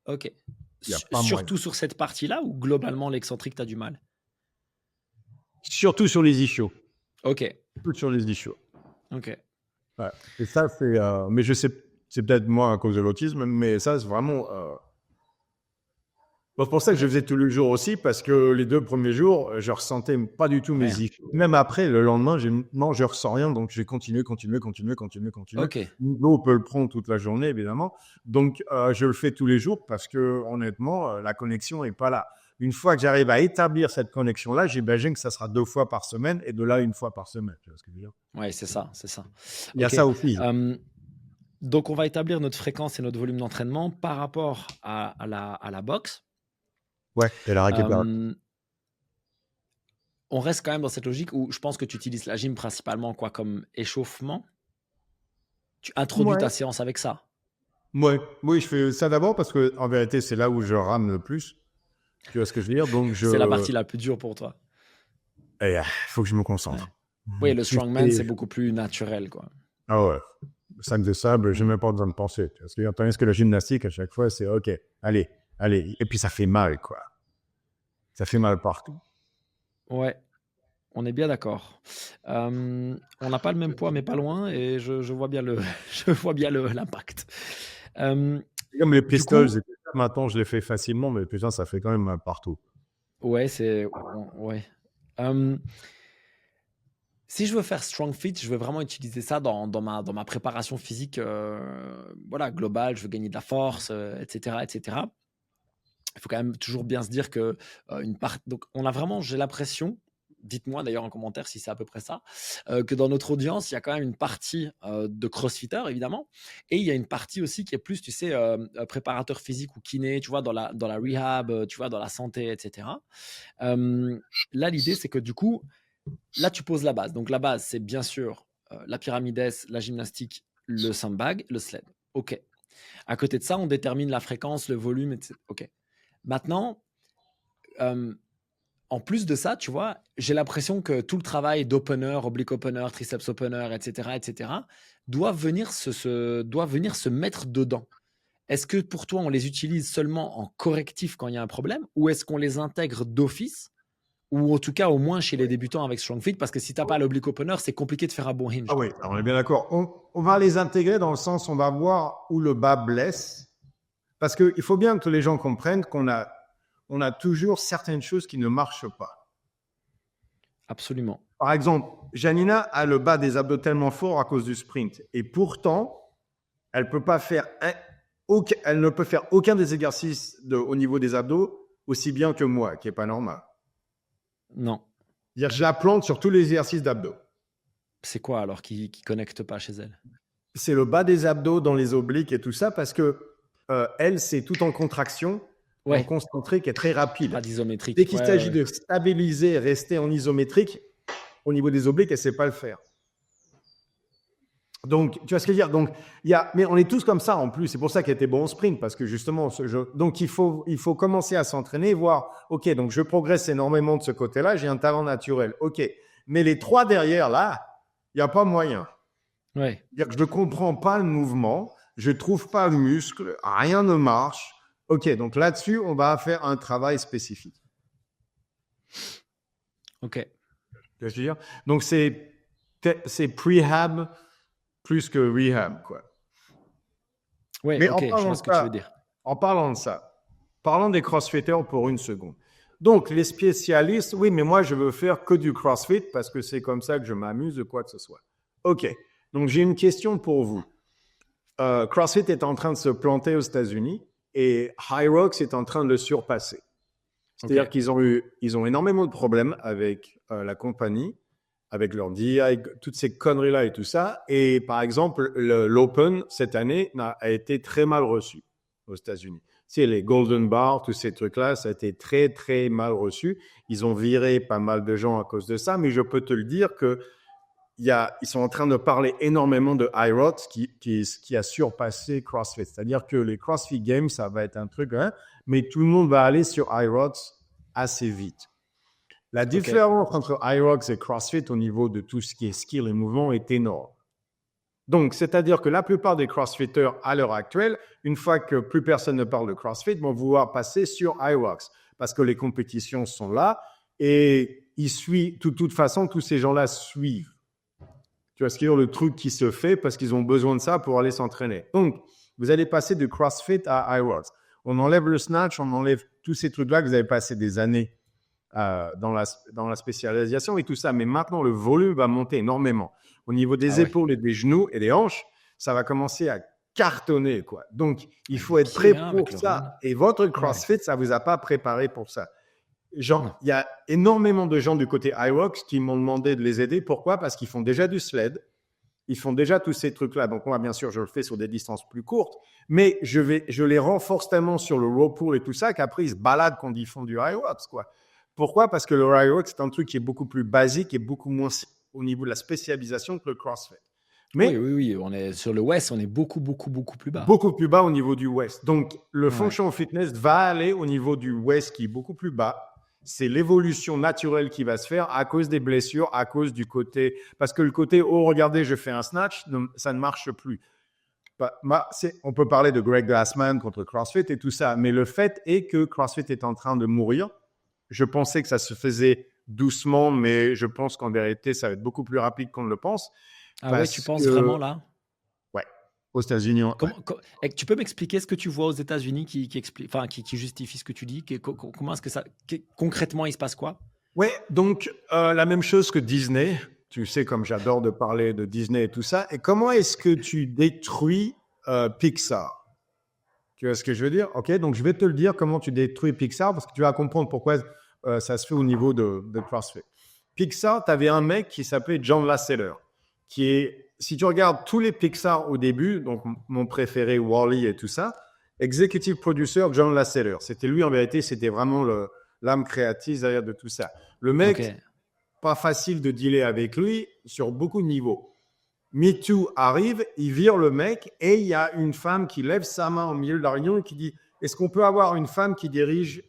[SPEAKER 1] OK.
[SPEAKER 2] Il n'y a pas moyen.
[SPEAKER 1] Surtout sur cette partie-là ou globalement l'excentrique, tu as du mal?
[SPEAKER 2] Surtout sur les ischios.
[SPEAKER 1] OK,
[SPEAKER 2] Surtout sur les ischios.
[SPEAKER 1] OK.
[SPEAKER 2] Ouais. Et ça, c'est. Mais je sais, c'est peut-être moi à cause de l'autisme, mais ça, c'est vraiment. Bon, c'est pour ça que je
[SPEAKER 1] OK.
[SPEAKER 2] faisais tous les jours aussi, parce que les 2 premiers jours, je ressentais pas du tout mes
[SPEAKER 1] Rien.
[SPEAKER 2] ischios. Même après, le lendemain, non, je ressens rien, donc j'ai continué.
[SPEAKER 1] OK.
[SPEAKER 2] L'eau peut le prendre toute la journée, évidemment. Donc, je le fais tous les jours parce que, honnêtement, la connexion est pas là. Une fois que j'arrive à établir cette connexion-là, j'imagine que ça sera 2 fois par semaine et de là, 1 fois par semaine. Tu vois ce que je veux dire?
[SPEAKER 1] Ouais, c'est ça, c'est ça.
[SPEAKER 2] Il y a
[SPEAKER 1] OK.
[SPEAKER 2] ça aussi.
[SPEAKER 1] Donc on va établir notre fréquence et notre volume d'entraînement par rapport à la boxe.
[SPEAKER 2] Ouais, et la récupération.
[SPEAKER 1] Hem, on reste quand même dans cette logique où je pense que tu utilises la gym principalement quoi, comme échauffement? Tu introduis
[SPEAKER 2] Ouais.
[SPEAKER 1] ta séance avec ça?
[SPEAKER 2] Ouais. Oui, je fais ça d'abord parce que, en vérité, c'est là où je rame le plus. Tu vois ce que je veux dire? Donc,
[SPEAKER 1] C'est la partie la plus dure pour toi?
[SPEAKER 2] faut que je me
[SPEAKER 1] Ouais.
[SPEAKER 2] concentre.
[SPEAKER 1] Oui, le
[SPEAKER 2] Si
[SPEAKER 1] strongman,
[SPEAKER 2] c'est
[SPEAKER 1] c'est beaucoup plus naturel, quoi.
[SPEAKER 2] Ah ouais, sac de sable, j'ai
[SPEAKER 1] Mmh.
[SPEAKER 2] même pas besoin de penser. Tu vois ce que je veux dire? Tandis que la gymnastique, à chaque fois, c'est OK, allez, allez. Et puis ça fait mal, quoi. Ça fait mal partout.
[SPEAKER 1] Ouais, on est bien d'accord. On n'a pas le même poids, mais pas loin et je vois bien le je vois bien le l'impact. Hem,
[SPEAKER 2] C'est comme les
[SPEAKER 1] du
[SPEAKER 2] pistols
[SPEAKER 1] coup
[SPEAKER 2] et tout ça, maintenant, je les fais facilement, mais putain, ça fait quand même mal partout.
[SPEAKER 1] ouais, c'est ouais. Hem Si je veux faire Strong Fit, je veux vraiment utiliser ça dans ma préparation physique, voilà, globale. Je veux gagner de la force, et cetera, et cetera. Il faut quand même toujours bien se dire que, une part donc on a vraiment j'ai l'impression, dites-moi d'ailleurs en commentaire si c'est à peu près ça, que dans notre audience, il y a quand même une partie, de crossfitters évidemment et il y a une partie aussi qui est plus, tu sais, préparateur physique ou kiné, tu vois, dans la rehab, tu vois, dans la santé et cetera. Là, l'idée, c'est que du coup, là, tu poses la base. Donc la base, c'est bien sûr, la pyramide S, la gymnastique, le sandbag, le sled. OK. À côté de ça, on détermine la fréquence, le volume, et OK. Maintenant, hem, en plus de ça, tu vois, j'ai l'impression que tout le travail d'opener, oblique opener, triceps opener, et cetera, doit venir se mettre dedans. Est-ce que pour toi, on les utilise seulement en correctif quand il y a un problème ou est-ce qu'on les intègre d'office ou en tout cas, au moins chez les débutants avec Strong Fit, parce que si tu as pas l'oblique opener, c'est compliqué de faire un bon hinge,
[SPEAKER 2] Ah oui,
[SPEAKER 1] quoi.
[SPEAKER 2] on est bien d'accord. On va les intégrer dans le sens, on va voir où le bas blesse. Parce qu'il faut bien que les gens comprennent on a toujours certaines choses qui ne marchent pas.
[SPEAKER 1] Absolument.
[SPEAKER 2] Par exemple, Janina a le bas des abdos tellement fort à cause du sprint. Et pourtant, elle peut pas faire elle ne peut faire aucun des exercices au niveau des abdos aussi bien que moi, qui est pas normal.
[SPEAKER 1] Non.
[SPEAKER 2] C'est-à-dire, je la plante sur tous les exercices d'abdos.
[SPEAKER 1] C'est quoi alors qui connecte pas chez elle?
[SPEAKER 2] C'est le bas des abdos dans les obliques et tout ça parce que elle, c'est tout en contraction, en
[SPEAKER 1] Ouais,
[SPEAKER 2] concentrique et très rapide.
[SPEAKER 1] pas d'isométrique.
[SPEAKER 2] Dès qu'il
[SPEAKER 1] Ouais, ouais,
[SPEAKER 2] s'agit
[SPEAKER 1] ouais.
[SPEAKER 2] de stabiliser, rester en isométrique, au niveau des obliques, elle ne sait pas le faire. Donc, tu vois ce que je veux dire? Donc, mais on est tous comme ça en plus. C'est pour ça qu'elle était bon au sprint, parce que justement, donc il faut commencer à s'entraîner et voir, OK, donc je progresse énormément de ce côté-là, j'ai un talent naturel. OK. Mais les 3 derrière, là, il n'y a pas moyen.
[SPEAKER 1] Ouais.
[SPEAKER 2] C'est-à-dire que je ne comprends pas le mouvement, je ne trouve pas le muscle, rien ne marche. OK, donc là-dessus, on va faire un travail spécifique.
[SPEAKER 1] OK.
[SPEAKER 2] Tu vois ce que je veux dire? Donc, c'est c'est prehab plus que rehab, quoi.
[SPEAKER 1] Ouais,
[SPEAKER 2] Mais
[SPEAKER 1] ok, je vois ce que tu veux dire.
[SPEAKER 2] en parlant de ça, parlons des crossfitters pour une seconde. Donc, les spécialistes, oui, mais moi, je veux faire que du crossfit parce que c'est comme ça que je m'amuse de quoi que ce soit. OK. Donc, j'ai une question pour vous. CrossFit est en train de se planter aux États-Unis et Hyrox est en train de le surpasser. C'est-à-dire
[SPEAKER 1] Ok.
[SPEAKER 2] qu'ils ont énormément de problèmes avec la compagnie, avec leur DI, toutes ces conneries-là et tout ça. Et par exemple, l'Open, cette année, a été très mal reçu aux États-Unis. Tu sais, les Golden Bars, tous ces trucs-là, ça a été très, très mal reçu. Ils ont viré pas mal de gens à cause de ça, mais je peux te le dire que ils sont en train de parler énormément de Hyrox qui a surpassé CrossFit. C'est-à-dire que les CrossFit Games, ça va être un truc, hein, mais tout le monde va aller sur Hyrox assez vite. La différence entre Hyrox et CrossFit au niveau de tout ce qui est skill et mouvement est énorme. Donc, c'est-à-dire que la plupart des CrossFitters à l'heure actuelle, une fois que plus personne ne parle de CrossFit, vont vouloir passer sur Hyrox parce que les compétitions sont là et ils suivent, de toute façon, tous ces gens-là suivent. Tu vois ce qu'il y a, le truc qui se fait parce qu'ils ont besoin de ça pour aller s'entraîner. Donc, vous allez passer de CrossFit à Hyrox. On enlève le snatch, on enlève tous ces trucs-là que vous avez passé des années dans la spécialisation et tout ça. Mais maintenant, le volume va monter énormément. Au niveau des épaules et des genoux et des hanches, ça va commencer à cartonner, quoi. Donc, il faut être prêt pour ça. Et votre CrossFit, ça ne vous a pas préparé pour ça. Genre, il y a énormément de gens du côté Hyrox qui m'ont demandé de les aider. Pourquoi? Parce qu'ils font déjà du sled. Ils font déjà tous ces trucs-là. Donc, moi, bien sûr, je le fais sur des distances plus courtes. Mais je les renforce tellement sur le row pull et tout ça qu'après, ils se baladent quand ils font du Hyrox, quoi. Pourquoi? Parce que le Hyrox, c'est un truc qui est beaucoup plus basique et beaucoup moins au niveau de la spécialisation que le CrossFit. Mais
[SPEAKER 1] oui. On est sur le West, on est beaucoup plus bas.
[SPEAKER 2] Beaucoup plus bas au niveau du West. Donc, le Functional Fitness va aller au niveau du West qui est beaucoup plus bas. C'est l'évolution naturelle qui va se faire à cause des blessures, à cause du côté... Parce que le côté, oh, regardez, je fais un snatch, ça ne marche plus. On peut parler de Greg Glassman contre CrossFit et tout ça, mais le fait est que CrossFit est en train de mourir. Je pensais que ça se faisait doucement, mais je pense qu'en vérité, ça va être beaucoup plus rapide qu'on ne le pense.
[SPEAKER 1] Ah ouais, tu penses vraiment là?
[SPEAKER 2] Ouais, aux États-Unis.
[SPEAKER 1] Tu peux m'expliquer ce que tu vois aux États-Unis qui justifie ce que tu dis? Comment est-ce que ça... concrètement, il se passe quoi?
[SPEAKER 2] Ouais, donc la même chose que Disney. Tu sais, comme j'adore de parler de Disney et tout ça. Et comment est-ce que tu détruis Pixar? Tu vois ce que je veux dire? Ok, donc je vais te le dire comment tu détruis Pixar parce que tu vas comprendre pourquoi ça se fait au niveau de CrossFit. Pixar, tu avais un mec qui s'appelait John Lasseter, qui est, si tu regardes tous les Pixar au début, donc mon préféré Wall-E et tout ça, executive producer John Lasseter. C'était lui, en vérité, c'était vraiment l'âme créatrice derrière de tout ça. Le mec, pas facile de dealer avec lui sur beaucoup de niveaux. Me Too arrive, il vire le mec et il y a une femme qui lève sa main au milieu de la réunion et qui dit « Est-ce qu'on peut avoir une femme qui dirige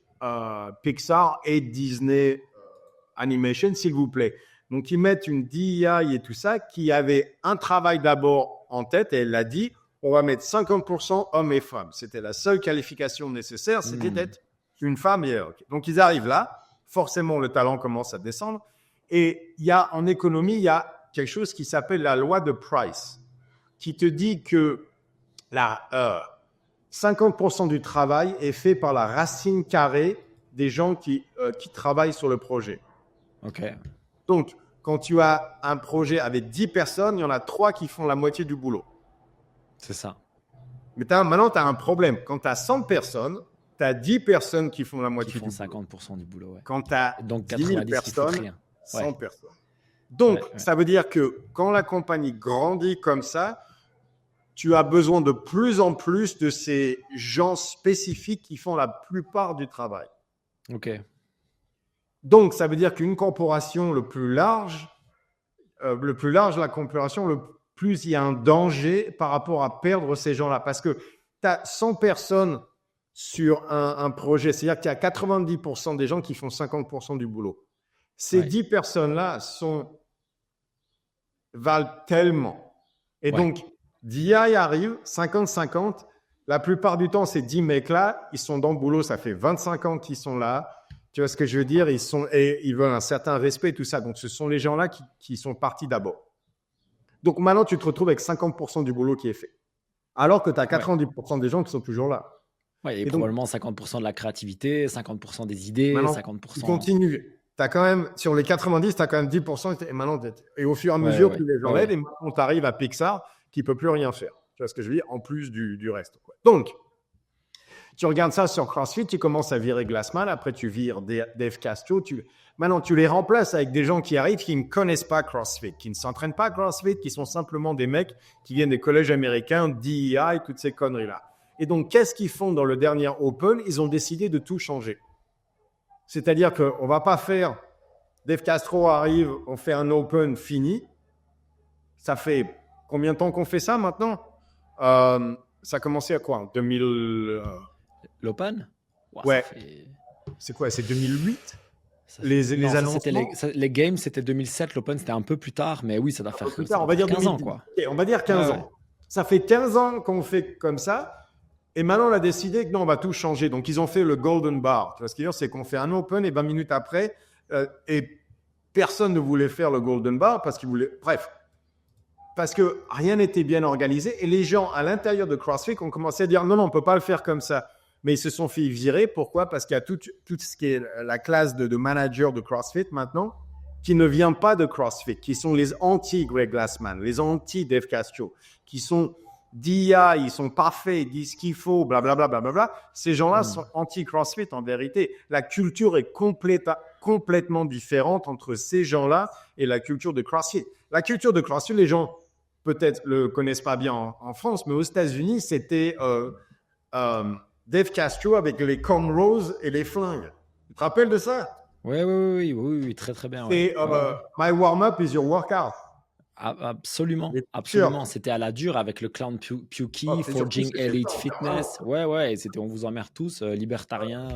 [SPEAKER 2] Pixar et Disney Animation, s'il vous plaît ?» Donc, ils mettent une DEI et tout ça qui avait un travail d'abord en tête et elle a dit « On va mettre 50% hommes et femmes. » C'était la seule qualification nécessaire, c'était d'être une femme. Donc, ils arrivent là. Forcément, le talent commence à descendre. Et en économie, il y a quelque chose qui s'appelle la loi de Price, qui te dit que 50% du travail est fait par la racine carrée des gens qui travaillent sur le projet.
[SPEAKER 1] Ok.
[SPEAKER 2] Donc, quand tu as un projet avec 10 personnes, il y en a 3 qui font la moitié du boulot.
[SPEAKER 1] C'est ça.
[SPEAKER 2] Mais maintenant, tu as un problème. Quand tu as 100 personnes, tu as 10 personnes qui font la moitié du boulot.
[SPEAKER 1] Qui font 50% du boulot, ouais.
[SPEAKER 2] Quand tu as 10 000 personnes, 100 personnes. Donc, ça veut dire que quand la compagnie grandit comme ça, tu as besoin de plus en plus de ces gens spécifiques qui font la plupart du travail.
[SPEAKER 1] Ok.
[SPEAKER 2] Donc, ça veut dire qu'une corporation le plus large la corporation, le plus il y a un danger par rapport à perdre ces gens-là. Parce que tu as 100 personnes sur un projet, c'est-à-dire qu'il y a 90% des gens qui font 50% du boulot. Ces 10 personnes-là valent tellement. Et donc, DI arrive, 50-50. La plupart du temps, ces 10 mecs-là, ils sont dans le boulot, ça fait 25 ans qu'ils sont là. Tu vois ce que je veux dire? Ils veulent un certain respect et tout ça. Donc, ce sont les gens-là qui sont partis d'abord. Donc maintenant, tu te retrouves avec 50% du boulot qui est fait. Alors que tu as
[SPEAKER 1] Ouais.
[SPEAKER 2] 90% des gens qui sont toujours là.
[SPEAKER 1] Ouais, et
[SPEAKER 2] Et donc,
[SPEAKER 1] probablement 50% de la créativité, 50% des idées,
[SPEAKER 2] maintenant, tu
[SPEAKER 1] 50%.
[SPEAKER 2] continues. Tu as quand même, sur les 90, tu as quand même 10%. Et, maintenant, et au fur et à
[SPEAKER 1] Ouais,
[SPEAKER 2] mesure,
[SPEAKER 1] ouais,
[SPEAKER 2] plus les gens
[SPEAKER 1] ouais,
[SPEAKER 2] l'aident.
[SPEAKER 1] ouais.
[SPEAKER 2] Et maintenant, tu arrives à Pixar qui ne peut plus rien faire. Tu vois ce que je veux dire? En plus du reste. Quoi. Donc, tu regardes ça sur CrossFit, tu commences à virer Glassman, après tu vires Dave Castro. Maintenant, tu les remplaces avec des gens qui arrivent qui ne connaissent pas CrossFit, qui ne s'entraînent pas CrossFit, qui sont simplement des mecs qui viennent des collèges américains, DEI, et toutes ces conneries-là. Et donc, qu'est-ce qu'ils font dans le dernier Open? Ils ont décidé de tout changer. C'est-à-dire qu'on ne va pas faire Dave Castro arrive, on fait un Open fini. Ça fait combien de temps qu'on fait ça maintenant? Ça a commencé à quoi? En 2000.
[SPEAKER 1] L'Open? Ouah,
[SPEAKER 2] Ouais, c'est quoi? C'est 2008? Les
[SPEAKER 1] Non, ça c'était
[SPEAKER 2] annoncements?
[SPEAKER 1] les Games, c'était 2007. L'Open, c'était un peu plus tard, mais oui,
[SPEAKER 2] Un peu plus
[SPEAKER 1] ça
[SPEAKER 2] tard, on
[SPEAKER 1] doit
[SPEAKER 2] va
[SPEAKER 1] faire
[SPEAKER 2] dire
[SPEAKER 1] 15 ans,
[SPEAKER 2] 2010.
[SPEAKER 1] quoi.
[SPEAKER 2] Ok, on va dire
[SPEAKER 1] Ouais,
[SPEAKER 2] 15
[SPEAKER 1] ouais.
[SPEAKER 2] ans. Ça fait 15 ans qu'on fait comme ça. Et maintenant, on a décidé que non, on va tout changer. Donc, ils ont fait le Golden Bar. Tu vois ce qu'il veut dire? C'est qu'on fait un Open et 20 minutes après, et personne ne voulait faire le Golden Bar parce qu'ils voulaient. Bref, parce que rien n'était bien organisé. Et les gens à l'intérieur de CrossFit ont commencé à dire non, non, on ne peut pas le faire comme ça. Mais ils se sont fait virer. Pourquoi? Parce qu'il y a tout ce qui est la classe de manager de CrossFit maintenant qui ne vient pas de CrossFit, qui sont les anti-Greg Glassman, les anti-Dave Castro, qui sont d'IA, ils sont parfaits, ils disent ce qu'il faut, blablabla, blablabla. Ces gens-là sont anti-CrossFit en vérité. La culture est complètement différente entre ces gens-là et la culture de CrossFit. La culture de CrossFit, les gens peut-être le connaissent pas bien en France, mais aux États-Unis, c'était Dave Castro avec les cornrows et les flingues. Tu te rappelles de ça?
[SPEAKER 1] Ouais, oui, très très bien, ouais.
[SPEAKER 2] C'est
[SPEAKER 1] Ouais, ouais.
[SPEAKER 2] My warm-up is your workout.
[SPEAKER 1] Absolument,
[SPEAKER 2] Les
[SPEAKER 1] absolument.
[SPEAKER 2] t-shirts.
[SPEAKER 1] C'était à la dure avec le clown
[SPEAKER 2] Oh,
[SPEAKER 1] Pukey,
[SPEAKER 2] c'est surtout,
[SPEAKER 1] Forging
[SPEAKER 2] c'était
[SPEAKER 1] Elite
[SPEAKER 2] ça.
[SPEAKER 1] Fitness. Ouais, ouais, et c'était on vous emmerde tous, libertariens,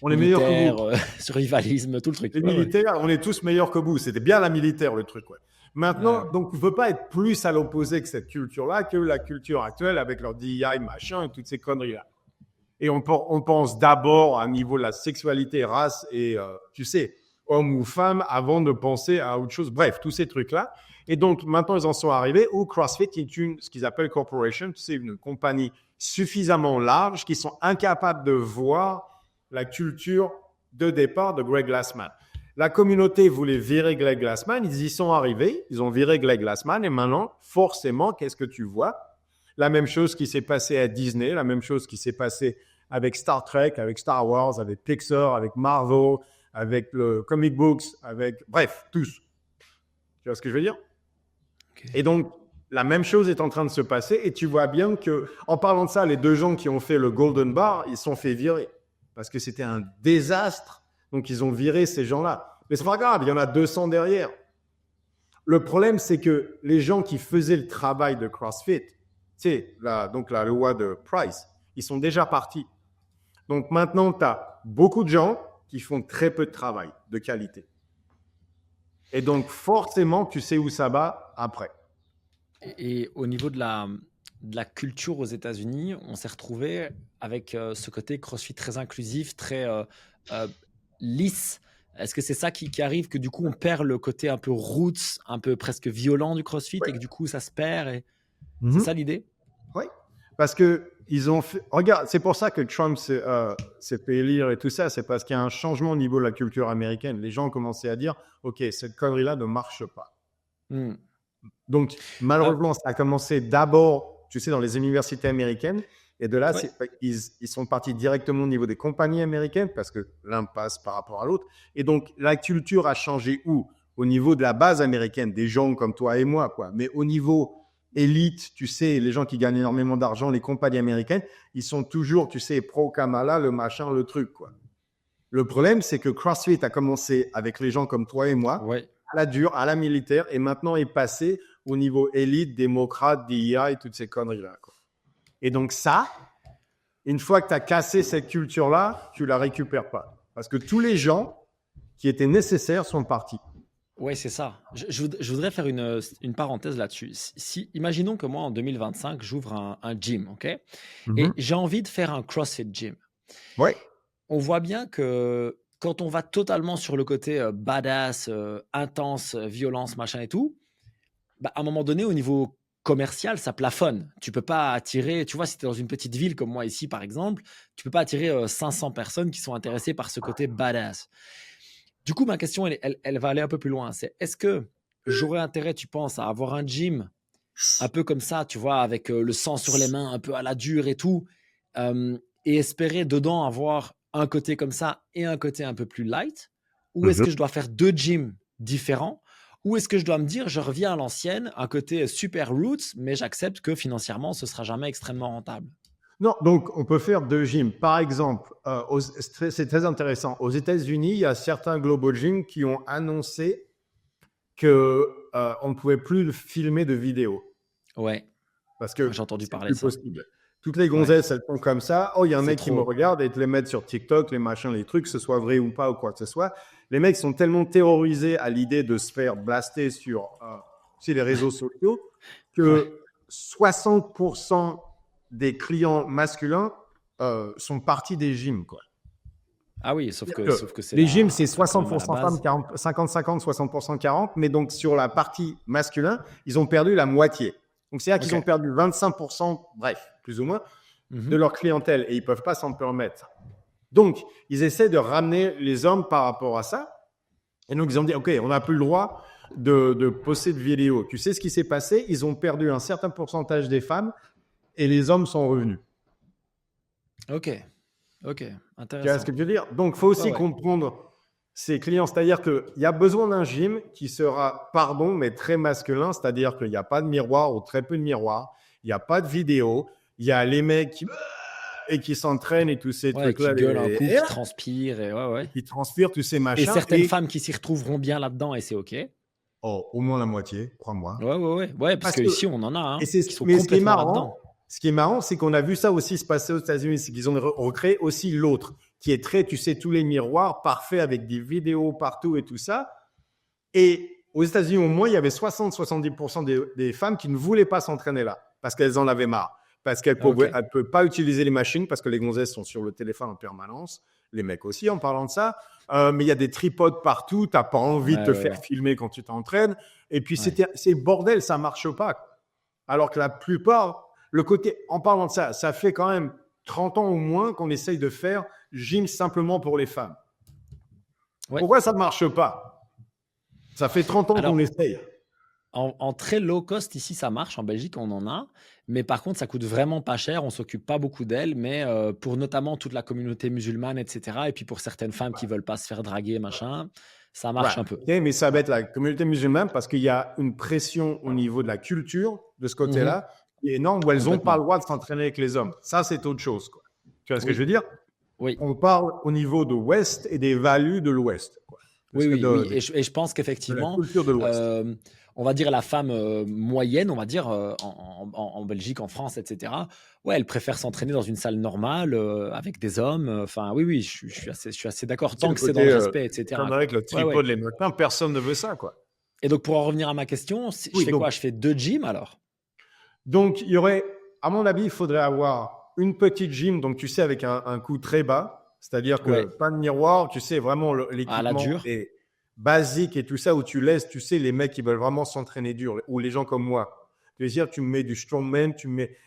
[SPEAKER 2] On est meilleurs que
[SPEAKER 1] militaires,
[SPEAKER 2] vous.
[SPEAKER 1] survivalisme, tout le truc.
[SPEAKER 2] Les
[SPEAKER 1] Ouais, ouais.
[SPEAKER 2] militaires, on est tous meilleurs que vous. C'était bien la militaire, le truc. Ouais.
[SPEAKER 1] Ouais,
[SPEAKER 2] Maintenant, donc, on ne veut pas être plus à l'opposé que cette culture-là, que la culture actuelle avec leur DEI, machin, et toutes ces conneries-là. Et on pense d'abord à niveau de la sexualité, race et, tu sais, homme ou femme, avant de penser à autre chose. Bref, tous ces trucs-là. Et donc, maintenant, ils en sont arrivés où CrossFit est ce qu'ils appellent corporation, c'est une compagnie suffisamment large qui sont incapables de voir la culture de départ de Greg Glassman. La communauté voulait virer Greg Glassman, ils y sont arrivés, ils ont viré Greg Glassman, et maintenant, forcément, qu'est-ce que tu vois? La même chose qui s'est passée à Disney, la même chose qui s'est passée avec Star Trek, avec Star Wars, avec Pixar, avec Marvel, avec le comic books, bref, tous. Tu vois ce que je veux dire?
[SPEAKER 1] ok.
[SPEAKER 2] Et donc, la même chose est en train de se passer et tu vois bien que, en parlant de ça, les deux gens qui ont fait le Golden Bar, ils se sont fait virer parce que c'était un désastre. Donc, ils ont viré ces gens-là. Mais c'est pas grave, il y en a 200 derrière. Le problème, c'est que les gens qui faisaient le travail de CrossFit, tu sais, donc la loi de Price, ils sont déjà partis. Donc maintenant, tu as beaucoup de gens qui font très peu de travail de qualité. Et donc, forcément, tu sais où ça va après.
[SPEAKER 1] Et au niveau de la culture aux États-Unis, on s'est retrouvé avec ce côté CrossFit très inclusif, très euh, lisse. Est-ce que c'est ça qui arrive, que du coup on perd le côté un peu roots, un peu presque violent du CrossFit
[SPEAKER 2] Oui.
[SPEAKER 1] et que du coup ça se perd et... C'est ça l'idée?
[SPEAKER 2] Oui, parce que ils ont fait. Regarde, c'est pour ça que Trump s'est fait élire et tout ça. C'est parce qu'il y a un changement au niveau de la culture américaine. Les gens ont commencé à dire, OK, cette connerie-là ne marche pas.
[SPEAKER 1] Hmm.
[SPEAKER 2] Donc, malheureusement, ça a commencé d'abord, tu sais, dans les universités américaines. Et de là,
[SPEAKER 1] Ouais.
[SPEAKER 2] ils sont partis directement au niveau des compagnies américaines parce que l'un passe par rapport à l'autre. Et donc, la culture a changé où? Au niveau de la base américaine, des gens comme toi et moi, quoi. Mais au niveau élite, tu sais, les gens qui gagnent énormément d'argent, les compagnies américaines, ils sont toujours, tu sais, pro-Kamala, le machin, le truc, quoi. Le problème, c'est que CrossFit a commencé avec les gens comme toi et moi,
[SPEAKER 1] Ouais.
[SPEAKER 2] à la dure, à la militaire, et maintenant est passé au niveau élite, démocrate, DEI et toutes ces conneries-là, quoi. Et donc ça, une fois que tu as cassé cette culture-là, tu la récupères pas. Parce que tous les gens qui étaient nécessaires sont partis.
[SPEAKER 1] Ouais, c'est ça. Je voudrais faire une parenthèse là-dessus. Imaginons que moi, en 2025, j'ouvre un gym, ok? Et j'ai envie de faire un CrossFit gym.
[SPEAKER 2] Ouais.
[SPEAKER 1] On voit bien que quand on va totalement sur le côté badass, intense, violence, machin et tout, Bah, à un moment donné, au niveau commercial, ça plafonne. Tu peux pas attirer, tu vois, si tu es dans une petite ville comme moi ici, par exemple, tu peux pas attirer 500 personnes qui sont intéressées par ce côté badass. Du coup, ma question, elle va aller un peu plus loin. C'est est-ce que j'aurais intérêt, tu penses, à avoir un gym un peu comme ça, tu vois, avec le sang sur les mains, un peu à la dure et tout, et espérer dedans avoir un côté comme ça et un côté un peu plus light? Ou est-ce
[SPEAKER 2] Mhm.
[SPEAKER 1] que je dois faire deux gyms différents? Ou est-ce que je dois me dire, je reviens à l'ancienne, un côté super roots, mais j'accepte que financièrement, ce sera jamais extrêmement rentable?
[SPEAKER 2] Non, donc on peut faire deux gyms. Par exemple, c'est très intéressant. Aux États-Unis, il y a certains global gyms qui ont annoncé que on ne pouvait plus filmer de vidéos
[SPEAKER 1] Ouais,
[SPEAKER 2] parce
[SPEAKER 1] ouais,
[SPEAKER 2] que
[SPEAKER 1] j'ai entendu
[SPEAKER 2] c'est
[SPEAKER 1] parler
[SPEAKER 2] plus
[SPEAKER 1] de ça.
[SPEAKER 2] possible. Toutes les
[SPEAKER 1] Ouais,
[SPEAKER 2] gonzesses, elles font comme ça. Oh, il y a un
[SPEAKER 1] c'est
[SPEAKER 2] mec qui me
[SPEAKER 1] trop.
[SPEAKER 2] regarde et te les mettre sur TikTok, les machins, les trucs, que ce soit vrai ou pas ou quoi que ce soit. Les mecs sont tellement terrorisés à l'idée de se faire blaster sur les réseaux sociaux
[SPEAKER 1] Ouais.
[SPEAKER 2] que 60% des clients masculins sont partis des gyms, quoi.
[SPEAKER 1] Ah oui,
[SPEAKER 2] Que
[SPEAKER 1] sauf que c'est
[SPEAKER 2] les gyms, c'est
[SPEAKER 1] quand même à la
[SPEAKER 2] 60% femmes,
[SPEAKER 1] base.
[SPEAKER 2] 40, 50-50, 60% 40, mais donc sur la partie masculin, ils ont perdu la moitié. Donc c'est-à-dire qu'ils ont
[SPEAKER 1] Ok.
[SPEAKER 2] perdu 25%, bref, plus ou moins, de
[SPEAKER 1] Mhm.
[SPEAKER 2] leur clientèle et ils ne peuvent pas s'en permettre. Donc, ils essaient de ramener les hommes par rapport à ça. Et donc, ils ont dit, OK, on n'a plus le droit de poster de vidéos. Tu sais ce qui s'est passé? Ils ont perdu un certain pourcentage des femmes et les hommes sont revenus.
[SPEAKER 1] Ok, ok,
[SPEAKER 2] Tu vois ce que
[SPEAKER 1] intéressant.
[SPEAKER 2] je veux dire? Donc, il faut
[SPEAKER 1] Ouais,
[SPEAKER 2] aussi
[SPEAKER 1] ouais.
[SPEAKER 2] comprendre ces clients. C'est-à-dire qu'il y a besoin d'un gym qui sera, pardon, mais très masculin. C'est-à-dire qu'il n'y a pas de miroir ou très peu de miroir. Il n'y a pas de vidéo. Il y a les mecs qui s'entraînent et tous ces
[SPEAKER 1] Ouais, qui
[SPEAKER 2] trucs-là.
[SPEAKER 1] gueule un coup, qui transpire, et ouais,
[SPEAKER 2] Et
[SPEAKER 1] ouais.
[SPEAKER 2] qui transpirent tous ces
[SPEAKER 1] Et
[SPEAKER 2] machins.
[SPEAKER 1] certaines
[SPEAKER 2] Et
[SPEAKER 1] femmes qui s'y retrouveront bien là-dedans, et c'est ok. Ouais,
[SPEAKER 2] au moins la moitié, crois-moi.
[SPEAKER 1] ouais, ouais. Ouais, parce
[SPEAKER 2] Parce
[SPEAKER 1] que
[SPEAKER 2] que,
[SPEAKER 1] ici, on en a,
[SPEAKER 2] et
[SPEAKER 1] hein,
[SPEAKER 2] c'est,
[SPEAKER 1] qui sont
[SPEAKER 2] mais ce qui est
[SPEAKER 1] complètement
[SPEAKER 2] marrant,
[SPEAKER 1] là-dedans.
[SPEAKER 2] c'est qu'on a vu ça aussi se passer aux États-Unis, c'est qu'ils ont recréé aussi l'autre, qui est très, tu sais, tous les miroirs parfaits avec des vidéos partout et tout ça. Et aux États-Unis, au moins, il y avait 60-70% des femmes qui ne voulaient pas s'entraîner là parce qu'elles en avaient marre. Parce qu'elles
[SPEAKER 1] Ok.
[SPEAKER 2] ne peuvent pas utiliser les machines parce que les gonzesses sont sur le téléphone en permanence. Les mecs aussi, en parlant de ça. Mais il y a des tripodes partout. Tu n'as pas envie de
[SPEAKER 1] Ouais,
[SPEAKER 2] te
[SPEAKER 1] ouais,
[SPEAKER 2] faire
[SPEAKER 1] ouais.
[SPEAKER 2] filmer quand tu t'entraînes. Et puis,
[SPEAKER 1] Ouais.
[SPEAKER 2] c'est bordel, ça ne marche pas. Alors que la plupart, le côté, en parlant de ça, ça fait quand même 30 ans au moins qu'on essaye de faire gym simplement pour les femmes.
[SPEAKER 1] Ouais.
[SPEAKER 2] Pourquoi ça ne marche pas? Ça fait 30 ans qu'on
[SPEAKER 1] Alors,
[SPEAKER 2] essaye.
[SPEAKER 1] en très low cost, ici, ça marche. En Belgique, on en a. Mais par contre, ça coûte vraiment pas cher. On s'occupe pas beaucoup d'elles. Mais pour notamment toute la communauté musulmane, etc. Et puis pour certaines femmes qui veulent pas se faire draguer, machin, ça
[SPEAKER 2] Ouais,
[SPEAKER 1] marche un peu.
[SPEAKER 2] ok, mais ça va être la communauté musulmane parce qu'il y a une pression au niveau de la culture de ce
[SPEAKER 1] Mhm.
[SPEAKER 2] côté-là qui est énorme où elles n'ont pas le
[SPEAKER 1] Complètement.
[SPEAKER 2] droit de s'entraîner avec les hommes. Ça, c'est autre chose, quoi. Tu vois ce que je
[SPEAKER 1] Oui,
[SPEAKER 2] veux dire?
[SPEAKER 1] oui.
[SPEAKER 2] On parle au niveau de l'Ouest et des values de l'Ouest, quoi.
[SPEAKER 1] Oui, oui, oui.
[SPEAKER 2] De,
[SPEAKER 1] Et je pense
[SPEAKER 2] de la
[SPEAKER 1] qu'effectivement,
[SPEAKER 2] culture de l'Ouest.
[SPEAKER 1] on va dire la femme moyenne, on va dire en Belgique, en France, etc. Ouais, elle préfère s'entraîner dans une salle normale avec des hommes. Enfin, oui, oui, je suis assez d'accord.
[SPEAKER 2] C'est
[SPEAKER 1] Tant
[SPEAKER 2] le
[SPEAKER 1] que c'est dans
[SPEAKER 2] côté,
[SPEAKER 1] le respect,
[SPEAKER 2] comme
[SPEAKER 1] etc.
[SPEAKER 2] avec
[SPEAKER 1] Quoi.
[SPEAKER 2] le
[SPEAKER 1] Ouais, ouais.
[SPEAKER 2] tripod les matins, personne ne veut ça, quoi.
[SPEAKER 1] Et donc, pour en revenir à ma question, je
[SPEAKER 2] Oui,
[SPEAKER 1] fais quoi?
[SPEAKER 2] donc,
[SPEAKER 1] Je fais deux gyms alors?
[SPEAKER 2] donc, il y aurait, à mon avis, il faudrait avoir une petite gym, donc tu sais, avec un coût très bas, c'est-à-dire que
[SPEAKER 1] Ouais,
[SPEAKER 2] pas de miroir, tu sais, vraiment
[SPEAKER 1] à la
[SPEAKER 2] l'équipement
[SPEAKER 1] dure.
[SPEAKER 2] est basique et tout ça, où tu laisses, tu sais, les mecs qui veulent vraiment s'entraîner dur, ou les gens comme moi. Tu veux dire, tu me mets du strongman,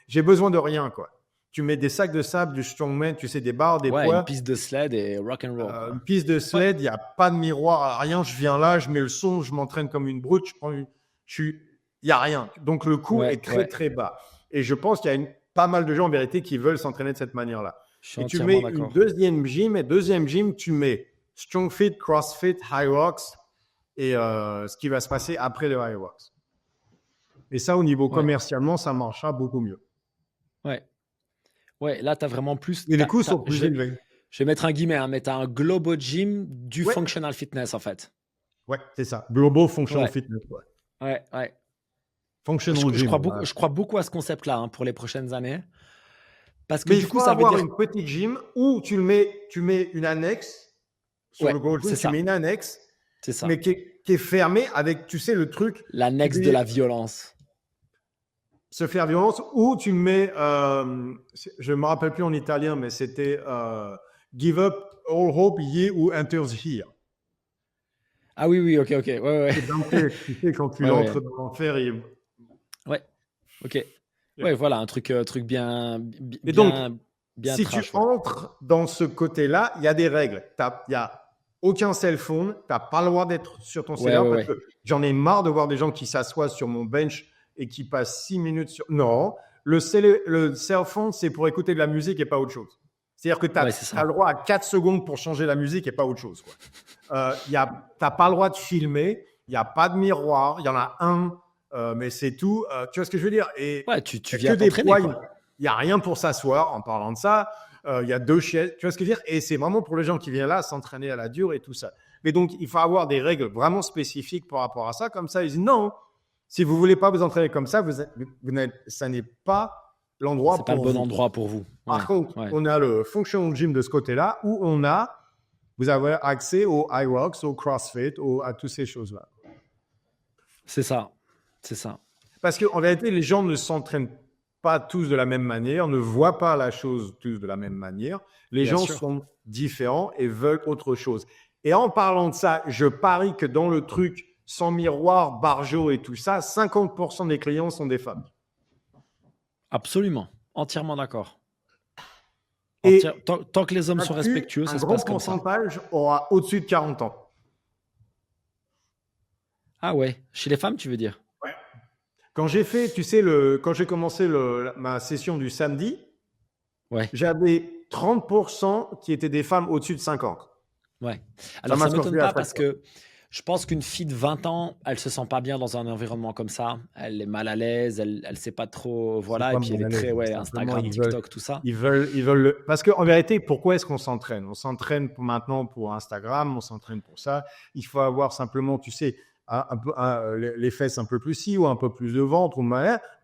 [SPEAKER 2] j'ai besoin de rien, quoi. Tu mets des sacs de sable, du strongman, tu sais, des barres, des
[SPEAKER 1] Ouais, une
[SPEAKER 2] poids,
[SPEAKER 1] piste de sled et rock and roll, quoi.
[SPEAKER 2] une piste de
[SPEAKER 1] Ouais,
[SPEAKER 2] sled, il n'y a pas de miroir, rien, je viens là, je mets le son, je m'entraîne comme une brute, il n'y a rien. Donc le coût
[SPEAKER 1] ouais,
[SPEAKER 2] est très
[SPEAKER 1] ouais.
[SPEAKER 2] très bas. Et je pense qu'il y a pas mal de gens en vérité qui veulent s'entraîner de cette manière-là.
[SPEAKER 1] Je suis
[SPEAKER 2] Et tu mets
[SPEAKER 1] entièrement
[SPEAKER 2] une
[SPEAKER 1] d'accord.
[SPEAKER 2] deuxième gym, tu mets Strong Fit, CrossFit, High Rocks et ce qui va se passer après le High Rocks. Et ça, au niveau
[SPEAKER 1] Ouais,
[SPEAKER 2] commercialement, ça marchera beaucoup mieux.
[SPEAKER 1] ouais. Ouais, là, tu as vraiment plus.
[SPEAKER 2] Et les coûts sont plus élevés.
[SPEAKER 1] Je vais mettre un guillemet, hein, mais tu as un Globo Gym du
[SPEAKER 2] Ouais,
[SPEAKER 1] functional fitness, en fait.
[SPEAKER 2] ouais, c'est ça. Global Functional
[SPEAKER 1] Ouais,
[SPEAKER 2] Fitness. Ouais.
[SPEAKER 1] ouais, ouais.
[SPEAKER 2] Functional Gym.
[SPEAKER 1] Je crois beaucoup à ce concept-là hein, pour les prochaines années. Parce que
[SPEAKER 2] Mais il
[SPEAKER 1] du coup,
[SPEAKER 2] faut
[SPEAKER 1] ça veut
[SPEAKER 2] avoir
[SPEAKER 1] dire.
[SPEAKER 2] une petite gym où tu mets une annexe sur
[SPEAKER 1] Ouais,
[SPEAKER 2] le Gold Gym,
[SPEAKER 1] c'est
[SPEAKER 2] tu
[SPEAKER 1] ça.
[SPEAKER 2] mets une annexe,
[SPEAKER 1] C'est ça.
[SPEAKER 2] mais qui est fermée avec, tu sais, le truc
[SPEAKER 1] L'annexe de
[SPEAKER 2] qui
[SPEAKER 1] la violence.
[SPEAKER 2] se faire violence, ou tu mets, je ne me rappelle plus en italien, mais c'était Give up all hope ye who enters here.
[SPEAKER 1] Ah oui, oui, ok, ok. Ouais, ouais.
[SPEAKER 2] C'est Dante, tu sais, quand tu
[SPEAKER 1] Ouais,
[SPEAKER 2] entres
[SPEAKER 1] ouais.
[SPEAKER 2] dans l'enfer,
[SPEAKER 1] Ouais, ok.
[SPEAKER 2] Yeah.
[SPEAKER 1] Ouais, voilà, un truc
[SPEAKER 2] Et donc,
[SPEAKER 1] bien
[SPEAKER 2] si tu
[SPEAKER 1] trash, ouais.
[SPEAKER 2] entres dans ce côté-là, il y a des règles. Il n'y a aucun cell phone, tu n'as pas le droit d'être sur ton
[SPEAKER 1] Ouais,
[SPEAKER 2] cellulaire
[SPEAKER 1] ouais,
[SPEAKER 2] parce
[SPEAKER 1] ouais.
[SPEAKER 2] que j'en ai marre de voir des gens qui s'assoient sur mon bench et qui passent 6 minutes sur. Non, le cell phone, c'est pour écouter de la musique et pas autre chose. C'est-à-dire que tu
[SPEAKER 1] Ouais, c'est
[SPEAKER 2] as
[SPEAKER 1] ça.
[SPEAKER 2] le droit à 4 secondes pour changer la musique et pas autre chose. Tu n'as pas le droit de filmer, il n'y a pas de miroir, il y en a un, mais c'est tout. Tu vois ce que je veux dire? Et
[SPEAKER 1] Ouais,
[SPEAKER 2] il
[SPEAKER 1] tu
[SPEAKER 2] n'y a que
[SPEAKER 1] viens
[SPEAKER 2] des
[SPEAKER 1] t'entraîner,
[SPEAKER 2] poids, il
[SPEAKER 1] quoi.
[SPEAKER 2] n'y a rien pour s'asseoir en parlant de ça. Il y a 2 chaises, tu vois ce que je veux dire? Et c'est vraiment pour les gens qui viennent là s'entraîner à la dure et tout ça. Mais donc, il faut avoir des règles vraiment spécifiques par rapport à ça. Comme ça, ils disent non, si vous ne voulez pas vous entraîner comme ça, ça n'est pas
[SPEAKER 1] C'est
[SPEAKER 2] l'endroit
[SPEAKER 1] pas le
[SPEAKER 2] pour
[SPEAKER 1] bon
[SPEAKER 2] vous.
[SPEAKER 1] endroit pour vous.
[SPEAKER 2] Par
[SPEAKER 1] Ouais,
[SPEAKER 2] contre,
[SPEAKER 1] ouais.
[SPEAKER 2] on a le functional gym de ce côté-là où vous avez accès au iRocks, au CrossFit, à toutes ces choses-là.
[SPEAKER 1] C'est ça. C'est ça.
[SPEAKER 2] Parce qu'en vérité, les gens ne s'entraînent pas tous de la même manière, ne voient pas la chose tous de la même manière. Les
[SPEAKER 1] Bien
[SPEAKER 2] gens
[SPEAKER 1] sûr.
[SPEAKER 2] sont différents et veulent autre chose. Et en parlant de ça, je parie que dans le truc sans miroir, barjo et tout ça, 50% des clients sont des femmes.
[SPEAKER 1] Absolument. Entièrement d'accord.
[SPEAKER 2] Et
[SPEAKER 1] Tant que les hommes sont
[SPEAKER 2] là-dessus,
[SPEAKER 1] respectueux,
[SPEAKER 2] un
[SPEAKER 1] ça se
[SPEAKER 2] grand
[SPEAKER 1] passe comme ça.
[SPEAKER 2] pourcentage aura au-dessus de 40 ans.
[SPEAKER 1] Ah ouais. Chez les femmes, tu veux dire?
[SPEAKER 2] Ouais. Quand j'ai fait, tu sais, quand j'ai commencé ma session du samedi,
[SPEAKER 1] Ouais.
[SPEAKER 2] j'avais 30% qui étaient des femmes au-dessus de 50.
[SPEAKER 1] Ouais.
[SPEAKER 2] Ça
[SPEAKER 1] Alors
[SPEAKER 2] m'a
[SPEAKER 1] ça m'étonne
[SPEAKER 2] surpris à
[SPEAKER 1] pas
[SPEAKER 2] chaque
[SPEAKER 1] parce
[SPEAKER 2] fois.
[SPEAKER 1] que je pense qu'une fille de 20 ans, elle se sent pas bien dans un environnement comme ça. Elle est mal à l'aise, elle sait pas trop,
[SPEAKER 2] C'est
[SPEAKER 1] voilà. Et
[SPEAKER 2] pas
[SPEAKER 1] puis elle
[SPEAKER 2] mal à
[SPEAKER 1] est très,
[SPEAKER 2] l'aise.
[SPEAKER 1] ouais,
[SPEAKER 2] Simplement,
[SPEAKER 1] Instagram, TikTok, tout ça.
[SPEAKER 2] Parce qu'en vérité, pourquoi est-ce qu'on s'entraîne? On s'entraîne maintenant pour Instagram, on s'entraîne pour ça. Il faut avoir simplement, tu sais, les fesses un peu plus ci ou un peu plus de ventre